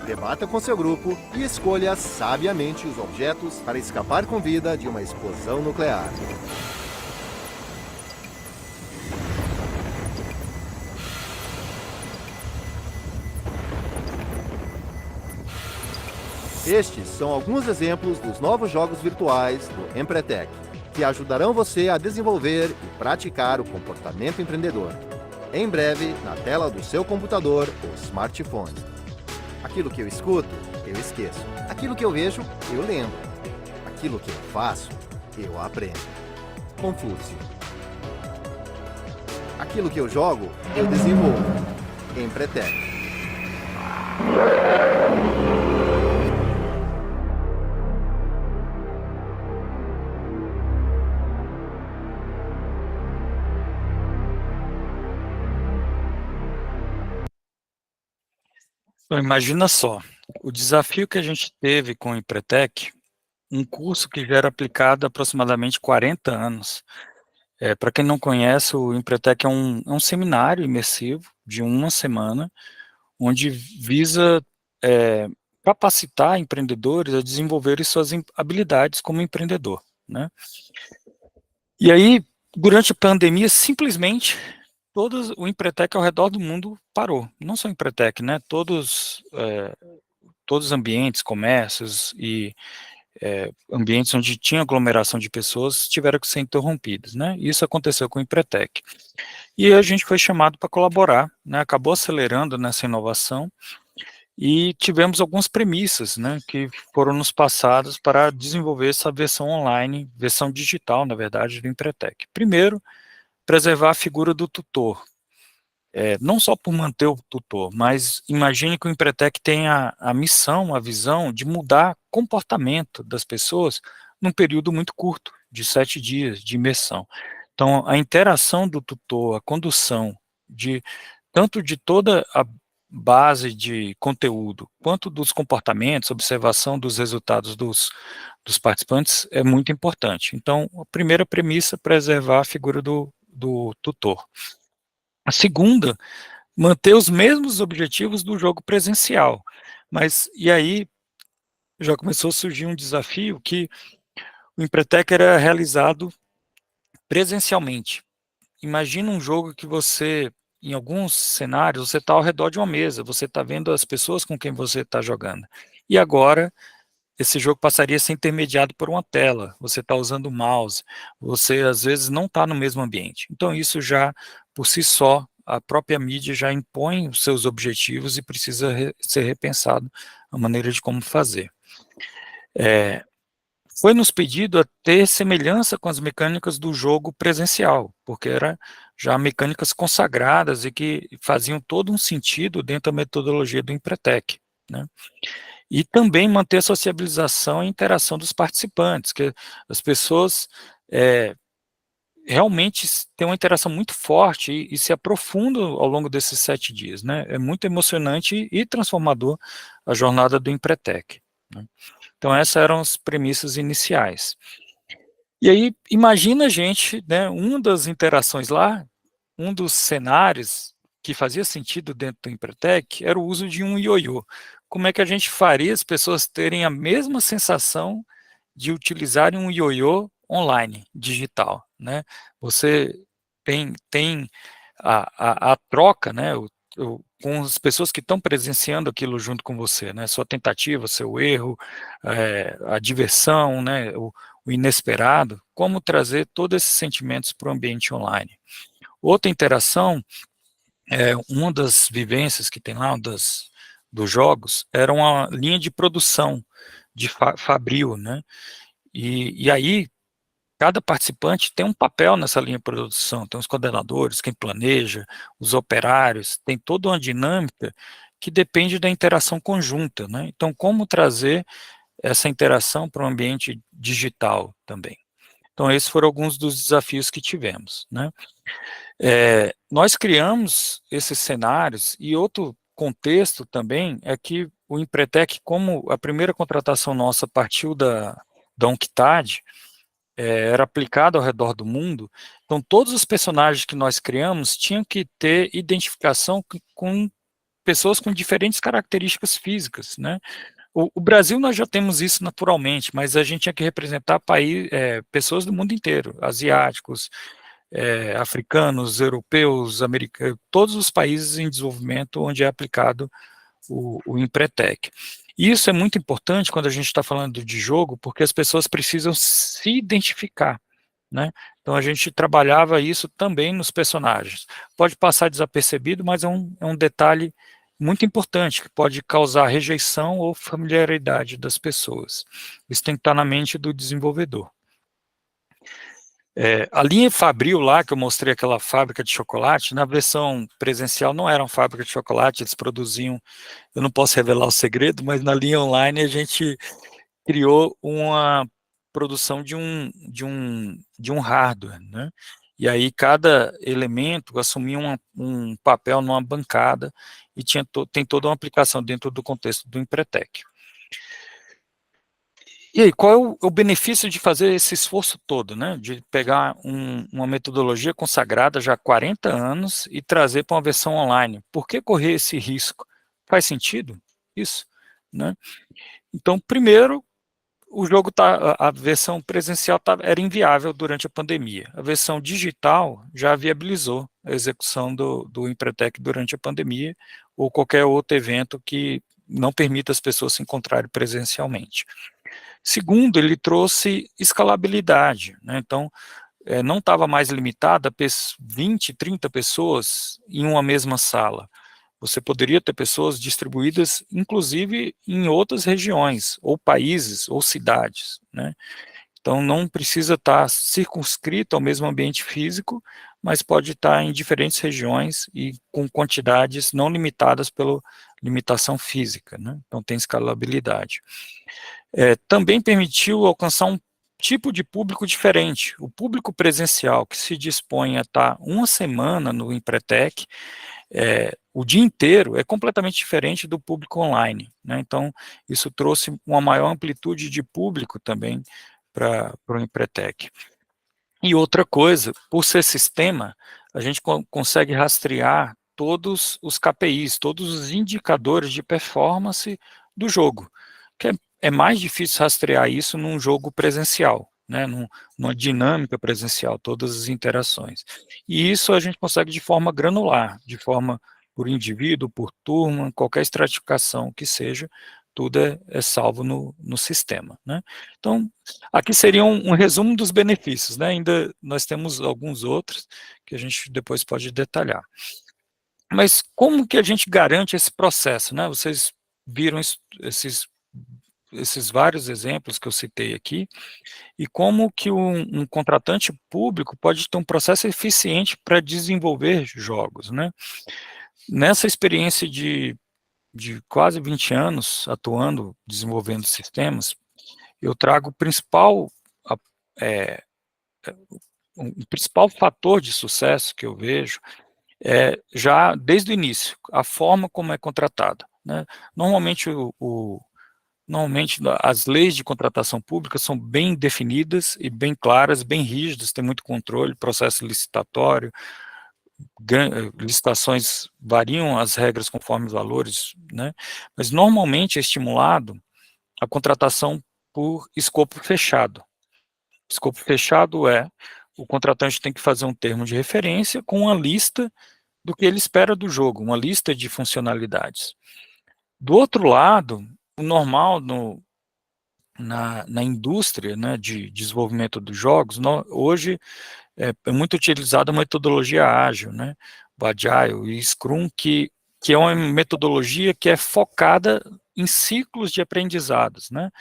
Debata com seu grupo e escolha sabiamente os objetos para escapar com vida de uma explosão nuclear. Estes são alguns exemplos dos novos jogos virtuais do Empretec, que ajudarão você a desenvolver e praticar o comportamento empreendedor. Em breve, na tela do seu computador ou smartphone. Aquilo que eu escuto, eu esqueço. Aquilo que eu vejo, eu lembro. Aquilo que eu faço, eu aprendo. Confúcio. Aquilo que eu jogo, eu desenvolvo. Empretec. Então, imagina só, o desafio que a gente teve com o Empretec, um curso que já era aplicado há aproximadamente 40 anos. Para quem não conhece, o Empretec é um seminário imersivo de uma semana, onde visa capacitar empreendedores a desenvolverem suas habilidades como empreendedor, né? E aí, durante a pandemia, simplesmente o Empretec ao redor do mundo parou. Não só o Empretec, né? Todos os ambientes, comércios e ambientes onde tinha aglomeração de pessoas tiveram que ser interrompidos, né? Isso aconteceu com o Empretec. E a gente foi chamado para colaborar, né? Acabou acelerando nessa inovação e tivemos algumas premissas, né, que foram nos passadas para desenvolver essa versão online, versão digital, na verdade, do Empretec. Primeiro, preservar a figura do tutor. Não só por manter o tutor, mas imagine que o Empretec tem a missão, a visão de mudar comportamento das pessoas num período muito curto, de 7 dias de imersão. Então, a interação do tutor, a condução tanto de toda a base de conteúdo, quanto dos comportamentos, observação dos resultados dos participantes é muito importante. Então, a primeira premissa, preservar a figura do tutor. A segunda, manter os mesmos objetivos do jogo presencial. Mas, e aí, já começou a surgir um desafio que o Empretec era realizado presencialmente. Imagina um jogo que você, em alguns cenários, você está ao redor de uma mesa, você está vendo as pessoas com quem você está jogando. E agora, esse jogo passaria a ser intermediado por uma tela, você está usando o mouse, você às vezes não está no mesmo ambiente. Então isso já, por si só, a própria mídia já impõe os seus objetivos e precisa ser repensado a maneira de como fazer. Foi nos pedido a ter semelhança com as mecânicas do jogo presencial, porque eram já mecânicas consagradas e que faziam todo um sentido dentro da metodologia do Empretec, né? E também manter a sociabilização e interação dos participantes, que as pessoas realmente têm uma interação muito forte e se aprofundam ao longo desses 7 dias, né? É muito emocionante e transformador a jornada do Empretec, né? Então essas eram as premissas iniciais. E aí, imagina a gente, né, uma das interações lá, um dos cenários que fazia sentido dentro do Empretec era o uso de um ioiô. Como é que a gente faria as pessoas terem a mesma sensação de utilizarem um ioiô online, digital, né? Você tem a troca, né, com as pessoas que estão presenciando aquilo junto com você, né? Sua tentativa, seu erro, a diversão, né, o inesperado, como trazer todos esses sentimentos para o ambiente online. Outra interação, uma das vivências que tem lá, dos jogos, era uma linha de produção de fabril, né? E aí, cada participante tem um papel nessa linha de produção, tem os coordenadores, quem planeja, os operários, tem toda uma dinâmica que depende da interação conjunta, né? Então, como trazer essa interação para o ambiente digital também? Então, Então, esses foram alguns dos desafios que tivemos, né? Nós criamos esses cenários, e outro contexto também é que o Empretec, como a primeira contratação nossa partiu da UNCTAD, era aplicado ao redor do mundo, então todos os personagens que nós criamos tinham que ter identificação com pessoas com diferentes características físicas, né? O Brasil nós já temos isso naturalmente, mas a gente tinha que representar pessoas do mundo inteiro, asiáticos, africanos, europeus, americanos, todos os países em desenvolvimento onde é aplicado o Empretec. Isso é muito importante quando a gente está falando de jogo, porque as pessoas precisam se identificar, né? Então a gente trabalhava isso também nos personagens. Pode passar desapercebido, mas é um detalhe muito importante, que pode causar rejeição ou familiaridade das pessoas. Isso tem que estar na mente do desenvolvedor. A linha Fabril lá, que eu mostrei aquela fábrica de chocolate, na versão presencial não era uma fábrica de chocolate, eles produziam, eu não posso revelar o segredo, mas na linha online a gente criou uma produção de um hardware, né? E aí cada elemento assumia um papel numa bancada e tem toda uma aplicação dentro do contexto do Empretec. E aí, qual é o benefício de fazer esse esforço todo, né? De pegar uma metodologia consagrada já há 40 anos e trazer para uma versão online? Por que correr esse risco? Faz sentido isso, né? Então, primeiro, a versão presencial era inviável durante a pandemia. A versão digital já viabilizou a execução do Empretec durante a pandemia ou qualquer outro evento que não permita as pessoas se encontrarem presencialmente. Segundo, ele trouxe escalabilidade, né? Então, não estava mais limitada a 20, 30 pessoas em uma mesma sala. Você poderia ter pessoas distribuídas, inclusive, em outras regiões, ou países, ou cidades, né? Então, não precisa estar circunscrito ao mesmo ambiente físico, mas pode estar em diferentes regiões e com quantidades não limitadas pela limitação física, né? Então, tem escalabilidade. Também permitiu alcançar um tipo de público diferente. O público presencial, que se dispõe a estar uma semana no Empretec, o dia inteiro, é completamente diferente do público online, né? Então, isso trouxe uma maior amplitude de público também para o Empretec. E outra coisa, por ser sistema, a gente consegue rastrear todos os KPIs, todos os indicadores de performance do jogo, que é mais difícil rastrear isso num jogo presencial, né, numa dinâmica presencial, todas as interações. E isso a gente consegue de forma granular, de forma por indivíduo, por turma, qualquer estratificação que seja, tudo é salvo no sistema, né. Então, aqui seria um resumo dos benefícios, né, ainda nós temos alguns outros que a gente depois pode detalhar. Mas como que a gente garante esse processo, né? Vocês viram esses vários exemplos que eu citei aqui, e como que um contratante público pode ter um processo eficiente para desenvolver jogos, né? Nessa experiência de quase 20 anos atuando, desenvolvendo sistemas, eu trago o principal fator de sucesso que eu vejo já desde o início, a forma como é contratado, né? Normalmente as leis de contratação pública são bem definidas e bem claras, bem rígidas, tem muito controle, processo licitatório, licitações variam as regras conforme os valores, né? Mas normalmente é estimulado a contratação por escopo fechado. Escopo fechado o contratante tem que fazer um termo de referência com uma lista do que ele espera do jogo, uma lista de funcionalidades. Do outro lado, o normal na indústria, né, de desenvolvimento dos jogos, hoje é muito utilizada a metodologia ágil, né, o Agile e Scrum, que é uma metodologia que é focada em ciclos de aprendizados, né.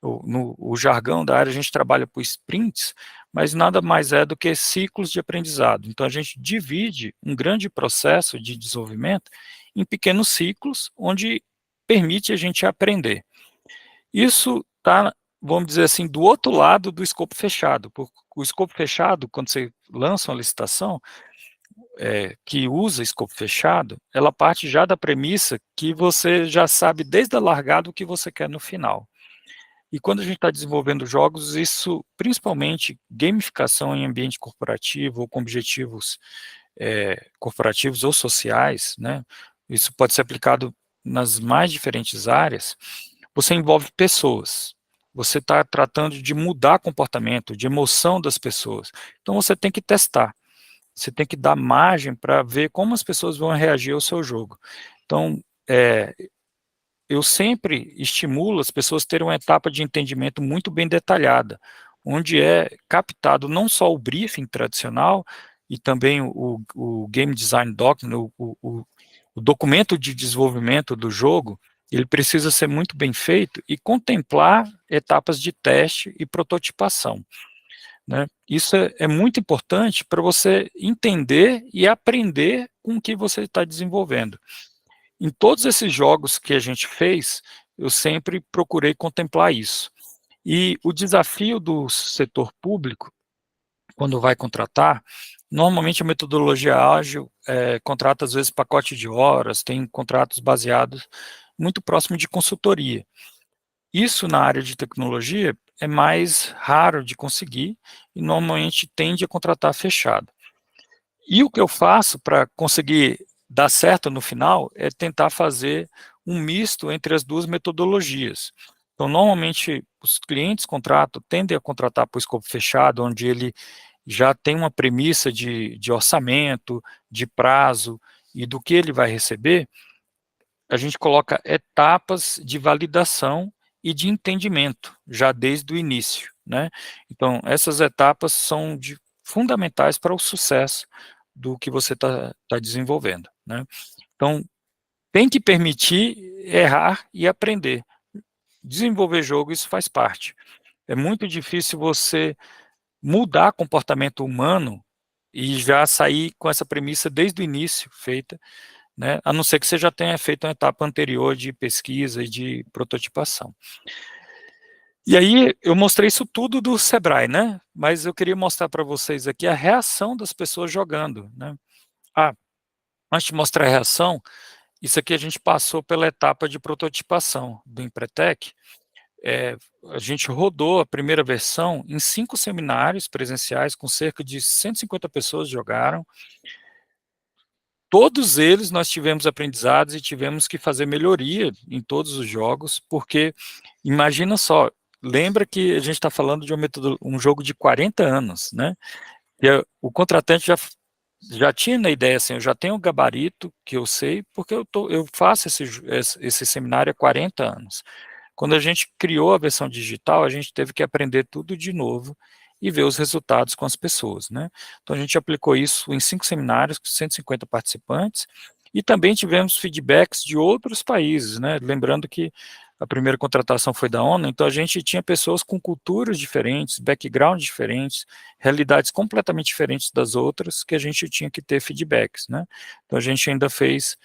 O jargão da área, a gente trabalha por sprints, mas nada mais é do que ciclos de aprendizado. Então, a gente divide um grande processo de desenvolvimento em pequenos ciclos, onde permite a gente aprender. Isso está vamos dizer assim, do outro lado do escopo fechado. Porque o escopo fechado, quando você lança uma licitação, que usa escopo fechado, ela parte já da premissa que você já sabe desde a largada o que você quer no final. E quando a gente está desenvolvendo jogos, isso, principalmente gamificação em ambiente corporativo ou com objetivos corporativos ou sociais, né? Isso pode ser aplicado nas mais diferentes áreas. Você envolve pessoas. Você está tratando de mudar comportamento, de emoção das pessoas. Então você tem que testar. Você tem que dar margem para ver como as pessoas vão reagir ao seu jogo. Então, eu sempre estimulo as pessoas a terem uma etapa de entendimento muito bem detalhada, onde é captado não só o briefing tradicional, e também o Game Design Doc, o documento de desenvolvimento do jogo, ele precisa ser muito bem feito e contemplar etapas de teste e prototipação. Né? Isso é muito importante para você entender e aprender com o que você está desenvolvendo. Em todos esses jogos que a gente fez, eu sempre procurei contemplar isso. E o desafio do setor público, quando vai contratar, normalmente a metodologia ágil contrata às vezes pacote de horas, tem contratos baseados muito próximo de consultoria. Isso na área de tecnologia é mais raro de conseguir e normalmente tende a contratar fechado. E o que eu faço para conseguir dar certo no final é tentar fazer um misto entre as duas metodologias. Então, normalmente, os clientes tendem a contratar por escopo fechado, onde ele já tem uma premissa de orçamento, de prazo e do que ele vai receber. A gente coloca etapas de validação e de entendimento, já desde o início, né? Então, essas etapas são fundamentais para o sucesso do que você está desenvolvendo, né? Então, tem que permitir errar e aprender. Desenvolver jogo, isso faz parte. É muito difícil você mudar comportamento humano e já sair com essa premissa desde o início feita, né? A não ser que você já tenha feito uma etapa anterior de pesquisa e de prototipação. E aí, eu mostrei isso tudo do Sebrae, né? Mas eu queria mostrar para vocês aqui a reação das pessoas jogando, né? Antes de mostrar a reação, isso aqui a gente passou pela etapa de prototipação do Empretec. A gente rodou a primeira versão em 5 seminários presenciais, com cerca de 150 pessoas jogaram. Todos eles nós tivemos aprendizados e tivemos que fazer melhoria em todos os jogos, porque imagina só, lembra que a gente está falando de um jogo de 40 anos, né? E o contratante já tinha na ideia assim, eu já tenho o gabarito que eu sei, porque eu faço esse seminário há 40 anos. Quando a gente criou a versão digital, a gente teve que aprender tudo de novo e ver os resultados com as pessoas, né? Então a gente aplicou isso em 5 seminários com 150 participantes e também tivemos feedbacks de outros países, né? Lembrando que a primeira contratação foi da ONU, então a gente tinha pessoas com culturas diferentes, backgrounds diferentes, realidades completamente diferentes das outras, que a gente tinha que ter feedbacks, né? Então a gente ainda fez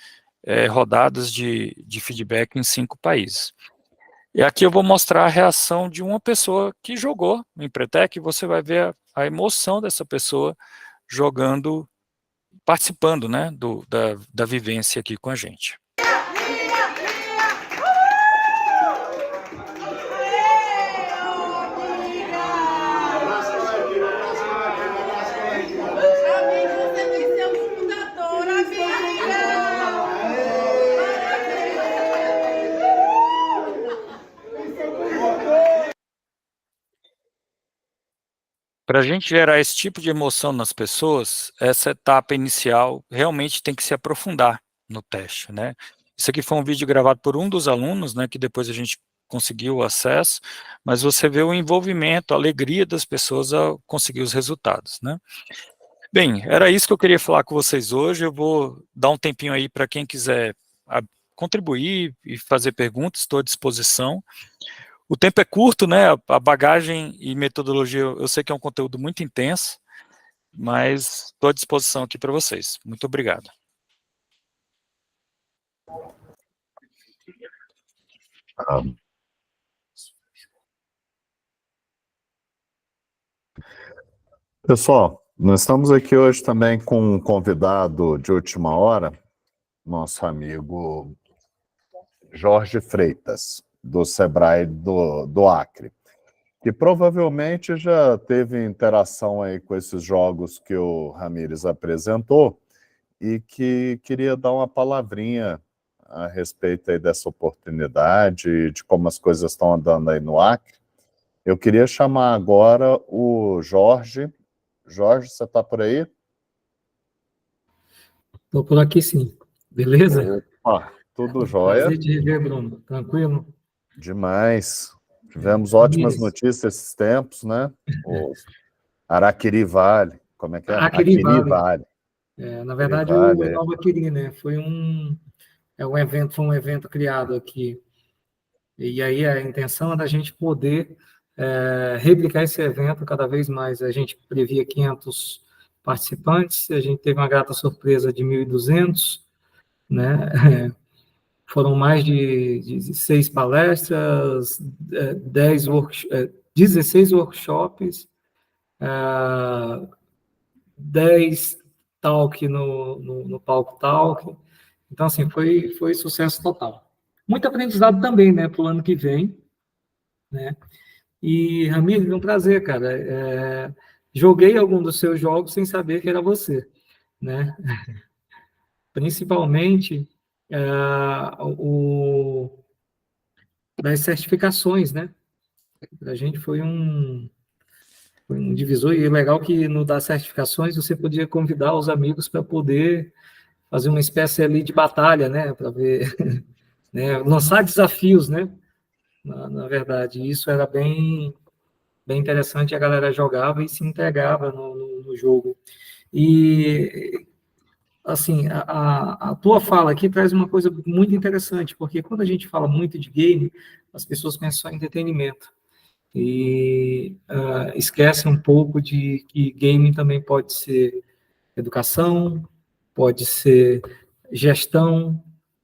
rodadas de feedback em 5 países. E aqui eu vou mostrar a reação de uma pessoa que jogou no Empretec, e você vai ver a emoção dessa pessoa jogando, participando, né, da vivência aqui com a gente. Para a gente gerar esse tipo de emoção nas pessoas, essa etapa inicial realmente tem que se aprofundar no teste, né? Isso aqui foi um vídeo gravado por um dos alunos, né, que depois a gente conseguiu o acesso, mas você vê o envolvimento, a alegria das pessoas ao conseguir os resultados, né? Bem, era isso que eu queria falar com vocês hoje. Eu vou dar um tempinho aí para quem quiser contribuir e fazer perguntas, estou à disposição. O tempo é curto, né? A bagagem e metodologia, eu sei que é um conteúdo muito intenso, mas estou à disposição aqui para vocês. Muito obrigado. Pessoal, nós estamos aqui hoje também com um convidado de última hora, nosso amigo Jorge Freitas, do Sebrae do Acre, que provavelmente já teve interação aí com esses jogos que o Ramires apresentou e que queria dar uma palavrinha a respeito aí dessa oportunidade e de como as coisas estão andando aí no Acre. Eu queria chamar agora o Jorge. Jorge, você está por aí? Estou por aqui, sim. Beleza? Opa, tudo jóia? Prazer te rever, Bruno. Tranquilo? Demais. Tivemos ótimas notícias esses tempos, né? O Araquiri Vale. Como é que é? Araquiri Vale. Vale. Na verdade, o Enova Araquiri, né? Foi um evento criado aqui. E aí a intenção é da gente poder replicar esse evento cada vez mais. A gente previa 500 participantes, a gente teve uma grata surpresa de 1.200, né? Foram mais de 6 palestras, 16 workshops, 10 talk no Palco Talk. Então, assim, foi sucesso total. Muito aprendizado também, né, para o ano que vem, né? E, Ramiro, é um prazer, cara. Joguei algum dos seus jogos sem saber que era você, né? Principalmente das certificações, né? Para a gente foi um divisor, e é legal que no das certificações você podia convidar os amigos para poder fazer uma espécie ali de batalha, né? Para ver, né? Lançar desafios, né? Na verdade, isso era bem interessante, a galera jogava e se integrava no jogo. E, assim, a tua fala aqui traz uma coisa muito interessante, porque quando a gente fala muito de game, as pessoas pensam só em entretenimento. E esquecem um pouco de que game também pode ser educação, pode ser gestão,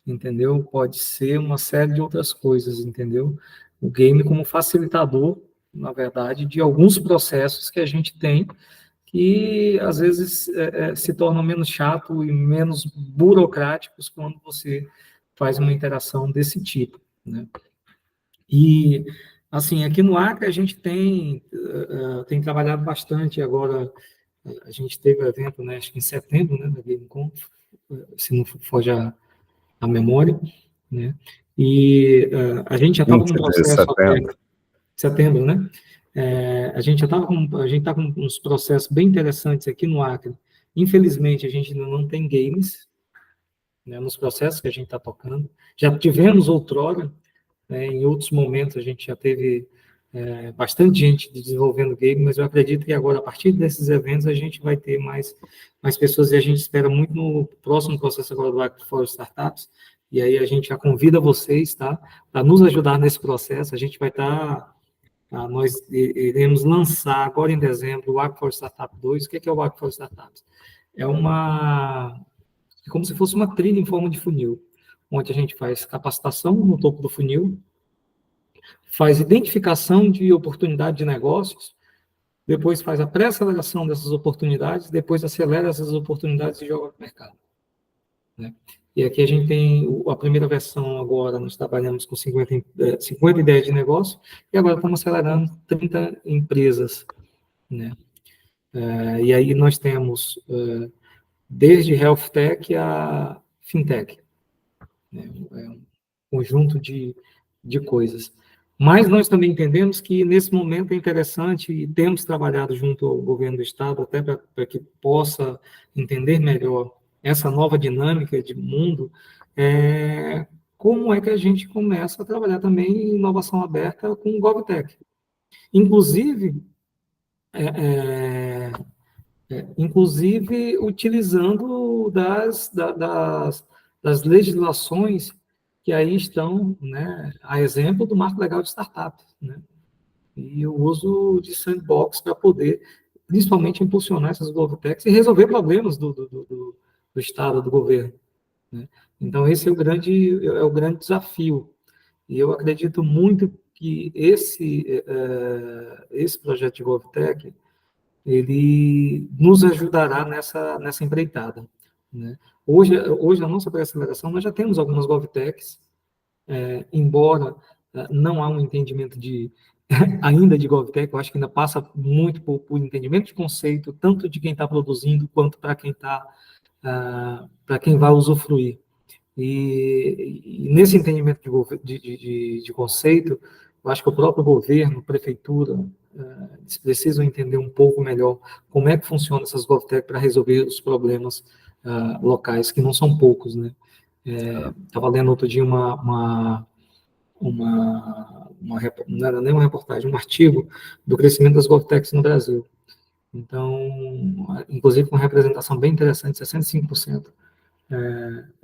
entendeu? Pode ser uma série de outras coisas, entendeu? O game como facilitador, na verdade, de alguns processos que a gente tem que às vezes se tornam menos chato e menos burocráticos quando você faz uma interação desse tipo, né? E, assim, aqui no Acre a gente tem trabalhado bastante agora. A gente teve o evento, né, acho que em setembro, né, da GameConf, se não foge a memória, né? E a gente já estava com um processo até setembro, né? A gente está com uns processos bem interessantes aqui no Acre. Infelizmente, a gente ainda não tem games, né, nos processos que a gente está tocando. Já tivemos outrora, né, em outros momentos a gente já teve bastante gente desenvolvendo game, mas eu acredito que agora, a partir desses eventos, a gente vai ter mais pessoas, e a gente espera muito no próximo processo agora do Acre for Startups, e aí a gente já convida vocês, tá, para nos ajudar nesse processo. A gente vai estar... nós iremos lançar agora em dezembro o Acre for Startup 2. O que é o Acre for Startups? É como se fosse uma trilha em forma de funil, onde a gente faz capacitação no topo do funil, faz identificação de oportunidade de negócios, depois faz a pré-aceleração dessas oportunidades, depois acelera essas oportunidades e joga no mercado, né? E aqui a gente tem a primeira versão agora, nós trabalhamos com 50 ideias de negócio, e agora estamos acelerando 30 empresas, né? E aí nós temos desde Health Tech a Fintech, né? É um conjunto de coisas. Mas nós também entendemos que, nesse momento, é interessante, e temos trabalhado junto ao governo do Estado, até para que possa entender melhor essa nova dinâmica de mundo, como é que a gente começa a trabalhar também em inovação aberta com o GovTech. Inclusive, utilizando das legislações que aí estão, né, a exemplo do Marco Legal de Startups, né, e o uso de sandbox para poder, principalmente, impulsionar essas GovTechs e resolver problemas do Estado, do governo, né. Então, esse é o grande desafio. E eu acredito muito que esse projeto de GovTech ele nos ajudará nessa empreitada, né? Hoje, a nossa pré-aceleração, nós já temos algumas GovTechs, embora não há um entendimento ainda de GovTech, eu acho que ainda passa muito por entendimento de conceito, tanto de quem está produzindo, quanto para quem vai usufruir. E nesse entendimento de conceito, eu acho que o próprio governo, prefeitura, eles precisam entender um pouco melhor como é que funciona essas GovTech para resolver os problemas locais, que não são poucos, né? Estava lendo outro dia não era nem uma reportagem, um artigo do crescimento das GovTechs no Brasil. Então, inclusive com uma representação bem interessante, 65%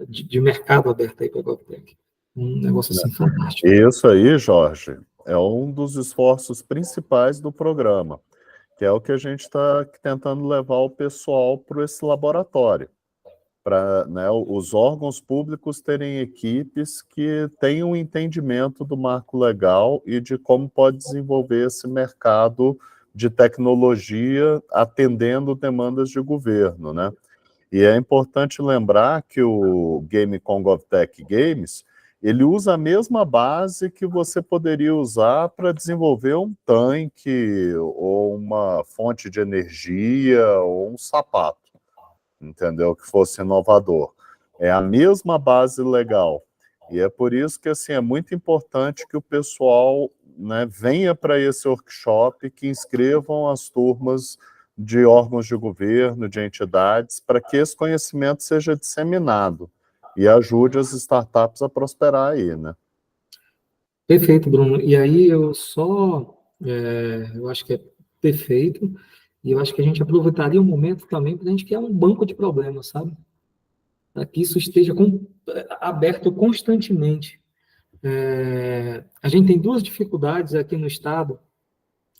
de mercado aberto aí para a GovTech. Um negócio assim fantástico. Isso aí, Jorge, é um dos esforços principais do programa, que é o que a gente está tentando levar o pessoal para esse laboratório, para, né, os órgãos públicos terem equipes que tenham um entendimento do marco legal e de como pode desenvolver esse mercado de tecnologia atendendo demandas de governo, né? E é importante lembrar que o Gamecom GovTech Games, ele usa a mesma base que você poderia usar para desenvolver um tanque, ou uma fonte de energia, ou um sapato, entendeu? Que fosse inovador. É a mesma base legal. E é por isso que, assim, é muito importante que o pessoal, né, venha para esse workshop, que inscrevam as turmas de órgãos de governo, de entidades, para que esse conhecimento seja disseminado e ajude as startups a prosperar aí, né? Perfeito, Bruno. E aí eu acho que é perfeito, e eu acho que a gente aproveitaria o momento também para a gente criar um banco de problemas, sabe? Para que isso esteja aberto constantemente. A gente tem duas dificuldades aqui no Estado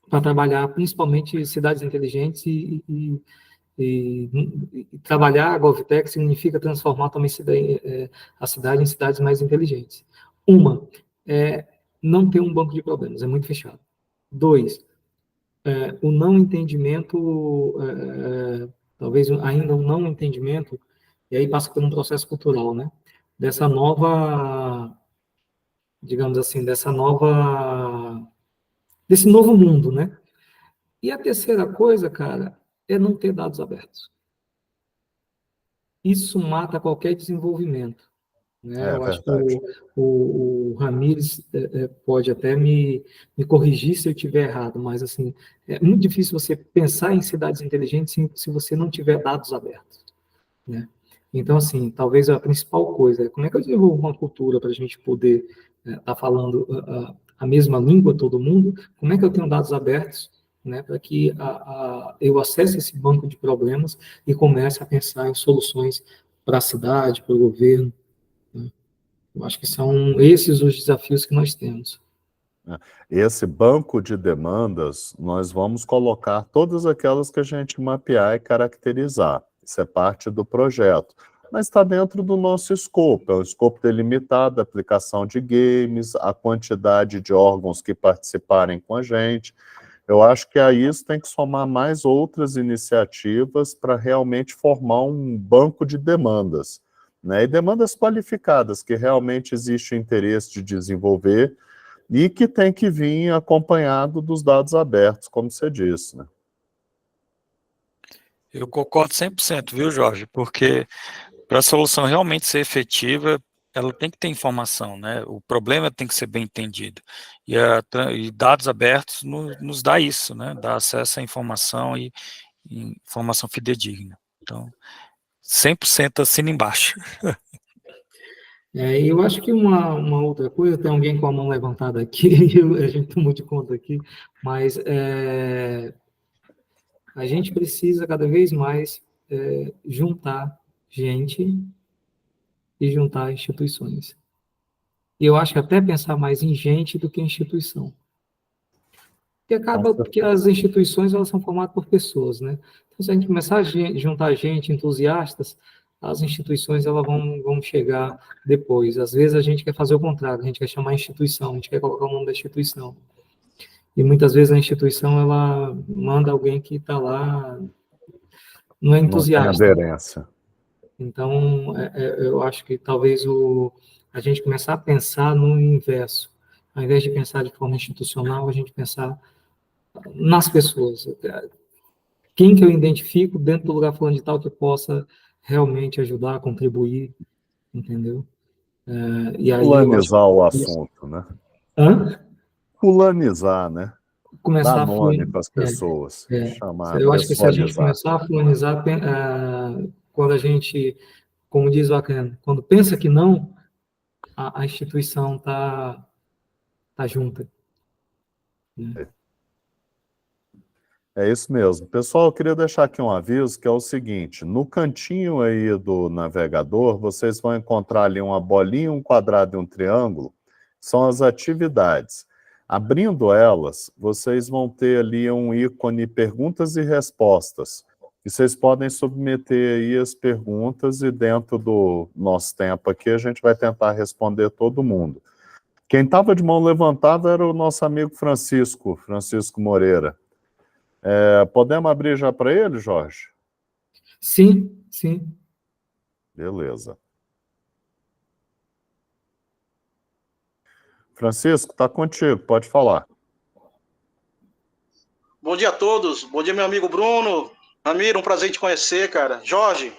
para trabalhar, principalmente cidades inteligentes, e trabalhar a GovTech significa transformar também a cidade em cidades mais inteligentes. Uma, não ter um banco de problemas, é muito fechado. Dois, o não entendimento, talvez ainda um não entendimento, e aí passa por um processo cultural, né? Dessa nova, digamos assim, desse novo mundo, né? E a terceira coisa, cara, é não ter dados abertos. Isso mata qualquer desenvolvimento, né? É Eu acho que verdade. o Ramires pode até me corrigir se eu estiver errado, mas assim, é muito difícil você pensar em cidades inteligentes se você não tiver dados abertos, né? Então, assim, talvez a principal coisa é como é que eu desenvolvo uma cultura para a gente poder estar falando a mesma língua todo mundo, como é que eu tenho dados abertos, né, para que eu acesse esse banco de problemas e comece a pensar em soluções para a cidade, para o governo, né? Eu acho que são esses os desafios que nós temos. Esse banco de demandas, nós vamos colocar todas aquelas que a gente mapear e caracterizar. Isso é parte do projeto. Mas está dentro do nosso escopo, é um escopo delimitado, a aplicação de games, a quantidade de órgãos que participarem com a gente. Eu acho que a isso tem que somar mais outras iniciativas para realmente formar um banco de demandas, né? E demandas qualificadas, que realmente existe interesse de desenvolver, e que tem que vir acompanhado dos dados abertos, como você disse, né? Eu concordo 100%, viu, Jorge? Porque para a solução realmente ser efetiva, ela tem que ter informação, né? O problema tem que ser bem entendido. E dados abertos nos dá isso, né? Dá acesso à informação e informação fidedigna. Então, 100% assina embaixo. Eu acho que uma outra coisa, tem alguém com a mão levantada aqui, a gente tomou de conta aqui, mas a gente precisa cada vez mais juntar gente e juntar instituições. E eu acho que até pensar mais em gente do que em instituição. Porque as instituições elas são formadas por pessoas, né? Então, se a gente começar a juntar gente, entusiastas, as instituições elas vão chegar depois. Às vezes a gente quer fazer o contrário, a gente quer chamar a instituição, a gente quer colocar o nome da instituição. e muitas vezes a instituição ela manda alguém que está lá, não é Não tem entusiasta. aderência. Então, eu acho que talvez a gente começar a pensar no inverso. Ao invés de pensar de forma institucional, a gente pensar nas pessoas. Quem que eu identifico dentro do lugar fulano de tal que possa realmente ajudar, contribuir, entendeu? E aí eu acho Fulanizar o que isso... assunto, né? Hã? Fulanizar, né? Dar Começar a nome para as pessoas, é, chamar, eu acho que se a gente pessoalizar. começar a fulanizar, quando a gente, como diz o Acan, quando pensa que não, a instituição tá junta. Né? É isso mesmo. Pessoal, eu queria deixar aqui um aviso que é o seguinte: no cantinho aí do navegador, vocês vão encontrar ali uma bolinha, um quadrado e um triângulo, são as atividades. Abrindo elas, vocês vão ter ali um ícone perguntas e respostas. E vocês podem submeter aí as perguntas e dentro do nosso tempo aqui a gente vai tentar responder todo mundo. Quem estava de mão levantada era o nosso amigo Francisco Moreira. Podemos abrir já para ele, Jorge? Sim, sim. Beleza. Francisco, está contigo, pode falar. Bom dia a todos. Bom dia, meu amigo Bruno. Ramiro, um prazer te conhecer, cara. Jorge,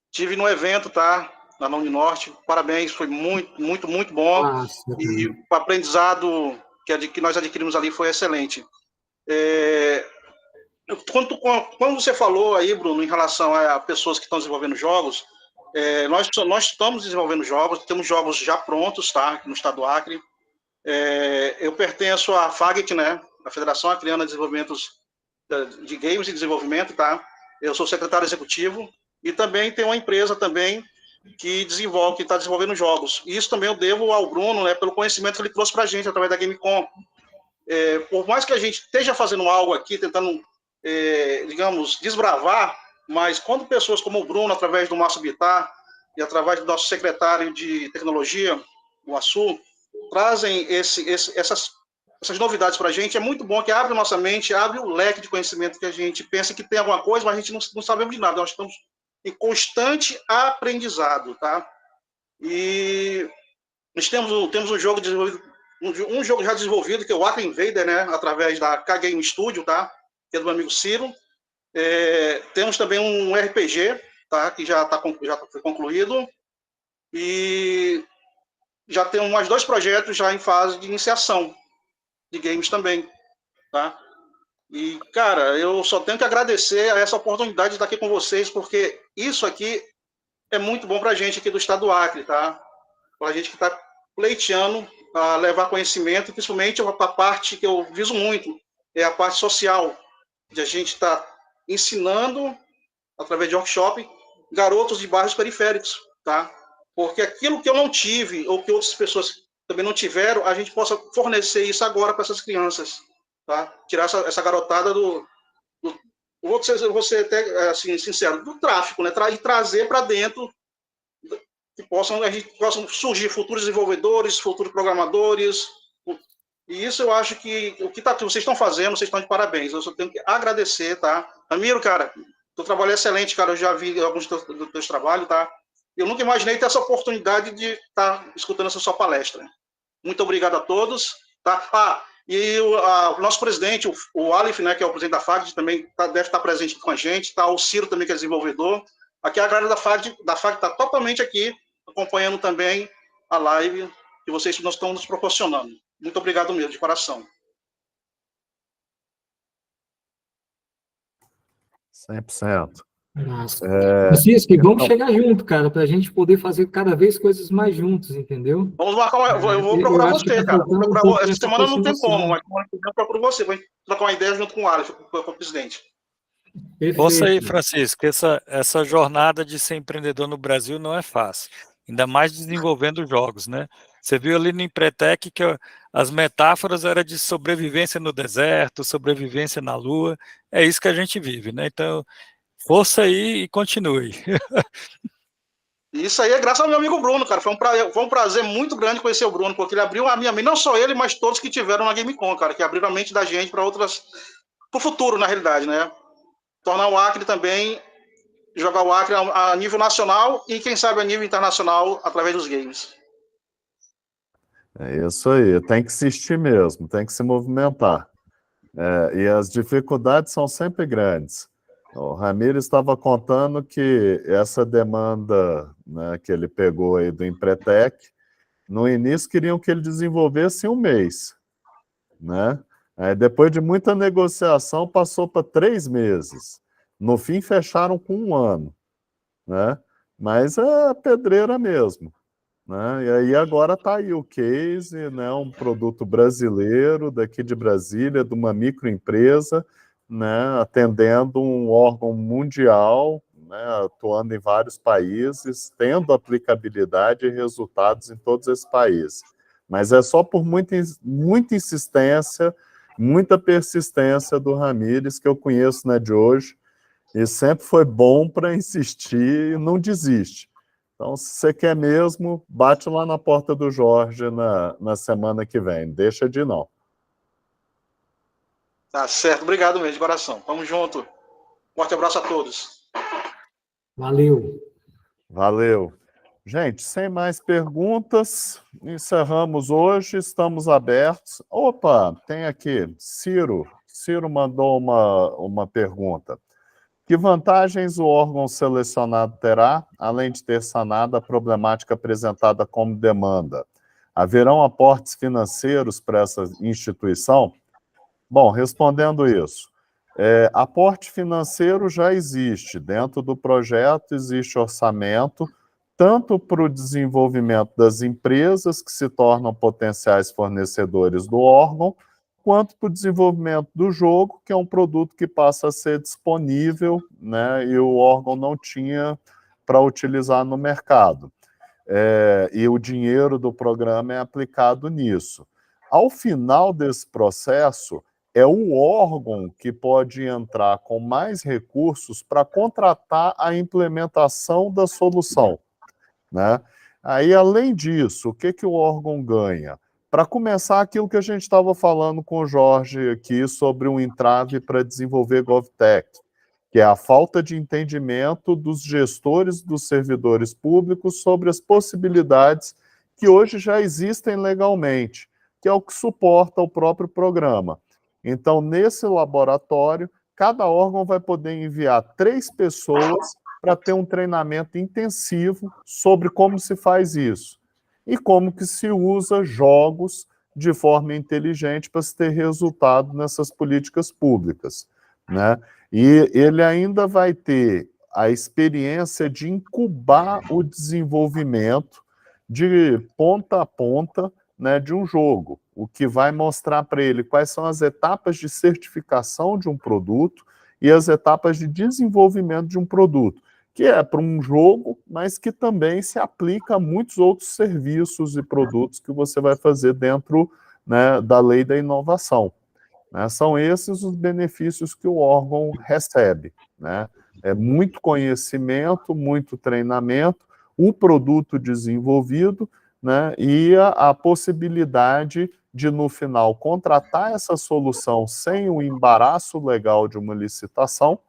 tive no evento, tá? Na Uninorte. Parabéns, foi muito, muito, muito bom. Nossa, E o aprendizado que nós adquirimos ali foi excelente. Quando você falou aí, Bruno, em relação a pessoas que estão desenvolvendo jogos, nós estamos desenvolvendo jogos, temos jogos já prontos, tá? Aqui no estado do Acre. Eu pertenço à FAGT, né? A Federação Acreana de Desenvolvimento de Games e Desenvolvimento, tá? Eu sou secretário executivo e também tem uma empresa também que está desenvolvendo jogos. E isso também eu devo ao Bruno, né? Pelo conhecimento que ele trouxe para a gente através da Gamecom. Por mais que a gente esteja fazendo algo aqui, tentando, digamos, desbravar, mas quando pessoas como o Bruno, através do Márcio Bittar e através do nosso secretário de tecnologia, o Assu, trazem essas novidades para a gente, é muito bom que abre nossa mente, abre o leque de conhecimento que a gente pensa que tem alguma coisa, mas a gente não sabemos de nada, nós estamos em constante aprendizado, tá? E nós temos um jogo desenvolvido, um jogo já desenvolvido, que é o Acre Invader, né, através da K-Game Studio, tá? Que é do meu amigo Ciro. Temos também um RPG, tá? Que já foi concluído. E já temos mais 2 projetos já em fase de iniciação de games também, tá? E, cara, eu só tenho que agradecer a essa oportunidade de estar aqui com vocês, porque isso aqui é muito bom para a gente aqui do estado do Acre, tá? Para a gente que está pleiteando a levar conhecimento, principalmente a parte que eu viso muito, é a parte social, de a gente estar ensinando, através de workshop, garotos de bairros periféricos, tá? Porque aquilo que eu não tive, ou que outras pessoas também não tiveram, a gente possa fornecer isso agora para essas crianças, tá? Tirar essa garotada vou ser até assim, sincero, do tráfico, né? E trazer para dentro que possam surgir futuros desenvolvedores, futuros programadores. E isso eu acho que vocês estão fazendo, vocês estão de parabéns. Eu só tenho que agradecer, tá? Ramiro, cara, teu trabalho é excelente, cara. Eu já vi alguns dos teus trabalhos, tá? Eu nunca imaginei ter essa oportunidade de estar escutando essa sua palestra. Muito obrigado a todos, tá? E o nosso presidente, o Alif, né, que é o presidente da FAGT, também deve estar presente com a gente, tá? O Ciro também, que é desenvolvedor. Aqui a galera da FAGT está totalmente aqui, acompanhando também a live que vocês estão nos proporcionando. Muito obrigado mesmo, de coração. 100%. Nossa. Francisco, vamos chegar junto, cara, para a gente poder fazer cada vez coisas mais juntos, entendeu? Vamos marcar eu vou procurar você, cara. Essa semana não tem como, mas eu procuro você. Vou trocar uma ideia junto com o Alif, com o presidente. Ouça aí, Francisco, essa jornada de ser empreendedor no Brasil não é fácil, ainda mais desenvolvendo jogos, né? Você viu ali no Empretec que as metáforas eram de sobrevivência no deserto, sobrevivência na lua, é isso que a gente vive, né? Então, força aí e continue. Isso aí é graças ao meu amigo Bruno, cara. Foi um prazer muito grande conhecer o Bruno, porque ele abriu a minha mente, não só ele, mas todos que tiveram na GameCon, cara, que abriram a mente da gente para o futuro, na realidade, né? Tornar o Acre também, jogar o Acre a nível nacional e, quem sabe, a nível internacional através dos games. É isso aí, tem que insistir mesmo, tem que se movimentar. E as dificuldades são sempre grandes. O Ramiro estava contando que essa demanda, né, que ele pegou aí do Empretec, no início queriam que ele desenvolvesse em um mês, né? Aí, depois de muita negociação, passou para 3 meses. No fim, fecharam com 1 ano, né? Mas é pedreira mesmo, né? E aí agora está aí o case, né? Um produto brasileiro, daqui de Brasília, de uma microempresa, né? Atendendo um órgão mundial, né? Atuando em vários países, tendo aplicabilidade e resultados em todos esses países. Mas é só por muita insistência, muita persistência do Ramires, que eu conheço, né, de hoje, e sempre foi bom para insistir e não desiste. Então, se você quer mesmo, bate lá na porta do Jorge na semana que vem. Deixa de ir, não. Tá certo, obrigado mesmo, de coração. Tamo junto. Forte abraço a todos. Valeu. Valeu. Gente, sem mais perguntas, encerramos hoje, estamos abertos. Opa, tem aqui, Ciro. Ciro mandou uma pergunta. Que vantagens o órgão selecionado terá, além de ter sanado a problemática apresentada como demanda? Haverão aportes financeiros para essa instituição? Bom, respondendo isso, aporte financeiro já existe. Dentro do projeto existe orçamento, tanto para o desenvolvimento das empresas que se tornam potenciais fornecedores do órgão, quanto para o desenvolvimento do jogo, que é um produto que passa a ser disponível, né, e o órgão não tinha para utilizar no mercado. E o dinheiro do programa é aplicado nisso. Ao final desse processo, é o órgão que pode entrar com mais recursos para contratar a implementação da solução, né? Aí, além disso, o que o órgão ganha? Para começar, aquilo que a gente estava falando com o Jorge aqui sobre um entrave para desenvolver GovTech, que é a falta de entendimento dos gestores dos servidores públicos sobre as possibilidades que hoje já existem legalmente, que é o que suporta o próprio programa. Então, nesse laboratório, cada órgão vai poder enviar 3 pessoas para ter um treinamento intensivo sobre como se faz isso e como que se usa jogos de forma inteligente para se ter resultado nessas políticas públicas, né? E ele ainda vai ter a experiência de incubar o desenvolvimento de ponta a ponta, né, de um jogo, o que vai mostrar para ele quais são as etapas de certificação de um produto e as etapas de desenvolvimento de um produto, que é para um jogo, mas que também se aplica a muitos outros serviços e produtos que você vai fazer dentro, né, da lei da inovação. Né? São esses os benefícios que o órgão recebe, né? É muito conhecimento, muito treinamento, o produto desenvolvido, né, e a possibilidade de, no final, contratar essa solução sem o embaraço legal de uma licitação,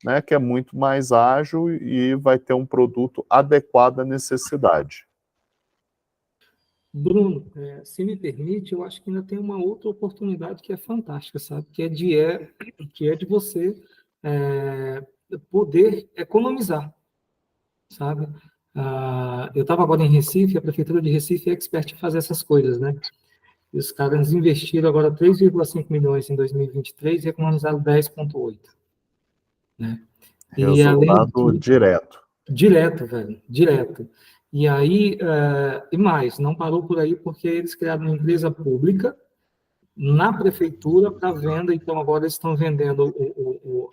né, que é muito mais ágil e vai ter um produto adequado à necessidade. Bruno, se me permite, eu acho que ainda tem uma outra oportunidade que é fantástica, sabe? Que é de você poder economizar, sabe? Eu estava agora em Recife, a Prefeitura de Recife é expert em fazer essas coisas, né? E os caras investiram agora 3,5 milhões em 2023 e economizaram 10,8. Né? E Resultado direto. Direto, velho, direto. E aí, e mais, não parou por aí porque eles criaram uma empresa pública na prefeitura para venda, então agora eles estão vendendo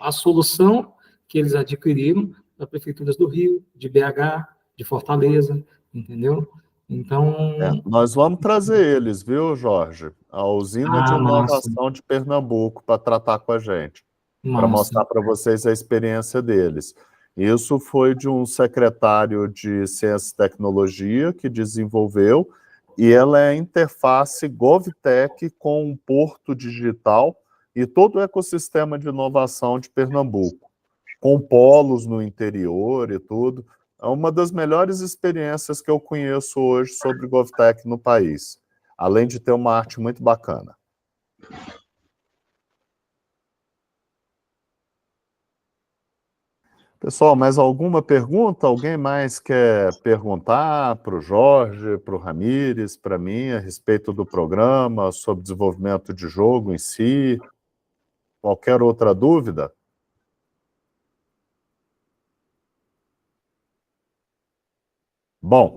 a solução que eles adquiriram para prefeituras do Rio, de BH, de Fortaleza, entendeu? Então... nós vamos trazer eles, viu, Jorge? A usina de inovação massa. de Pernambuco para tratar com a gente, para mostrar para vocês a experiência deles. Isso foi de um secretário de Ciência e Tecnologia que desenvolveu, e ela é a interface GovTech com um porto digital e todo o ecossistema de inovação de Pernambuco, com polos no interior e tudo. É uma das melhores experiências que eu conheço hoje sobre GovTech no país, além de ter uma arte muito bacana. Pessoal, mais alguma pergunta? Alguém mais quer perguntar para o Jorge, para o Ramires, para mim, a respeito do programa, sobre desenvolvimento de jogo em si? Qualquer outra dúvida? Bom,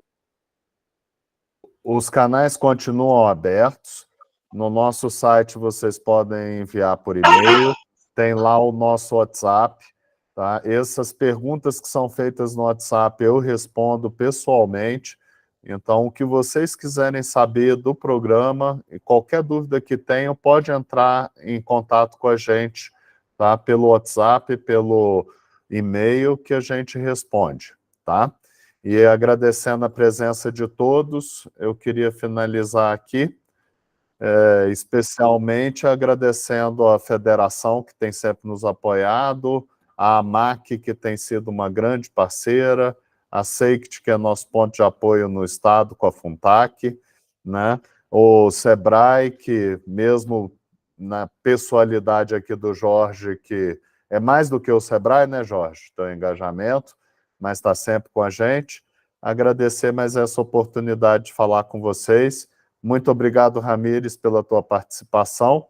os canais continuam abertos. No nosso site vocês podem enviar por e-mail. Tem lá o nosso WhatsApp. Tá? Essas perguntas que são feitas no WhatsApp eu respondo pessoalmente. Então, o que vocês quiserem saber do programa, e qualquer dúvida que tenham, pode entrar em contato com a gente, tá? Pelo WhatsApp, pelo e-mail, que a gente responde, tá? E agradecendo a presença de todos, eu queria finalizar aqui, especialmente agradecendo a federação, que tem sempre nos apoiado, a AMAC, que tem sido uma grande parceira, a SEICT, que é nosso ponto de apoio no estado com a FUNTAC, né? O SEBRAE, que mesmo na pessoalidade aqui do Jorge, que é mais do que o SEBRAE, né, Jorge? Tem engajamento, mas está sempre com a gente. Agradecer mais essa oportunidade de falar com vocês. Muito obrigado, Ramires, pela tua participação.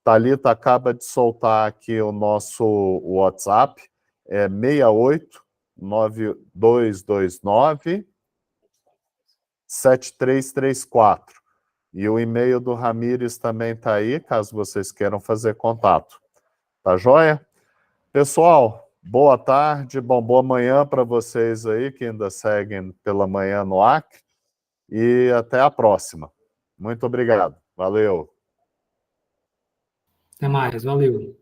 Thalita acaba de soltar aqui o nosso WhatsApp, é 689229-7334. E o e-mail do Ramires também está aí, caso vocês queiram fazer contato. Tá joia? Pessoal, boa tarde, boa manhã para vocês aí, que ainda seguem pela manhã no Acre, e até a próxima. Muito obrigado. Valeu. Até mais, valeu.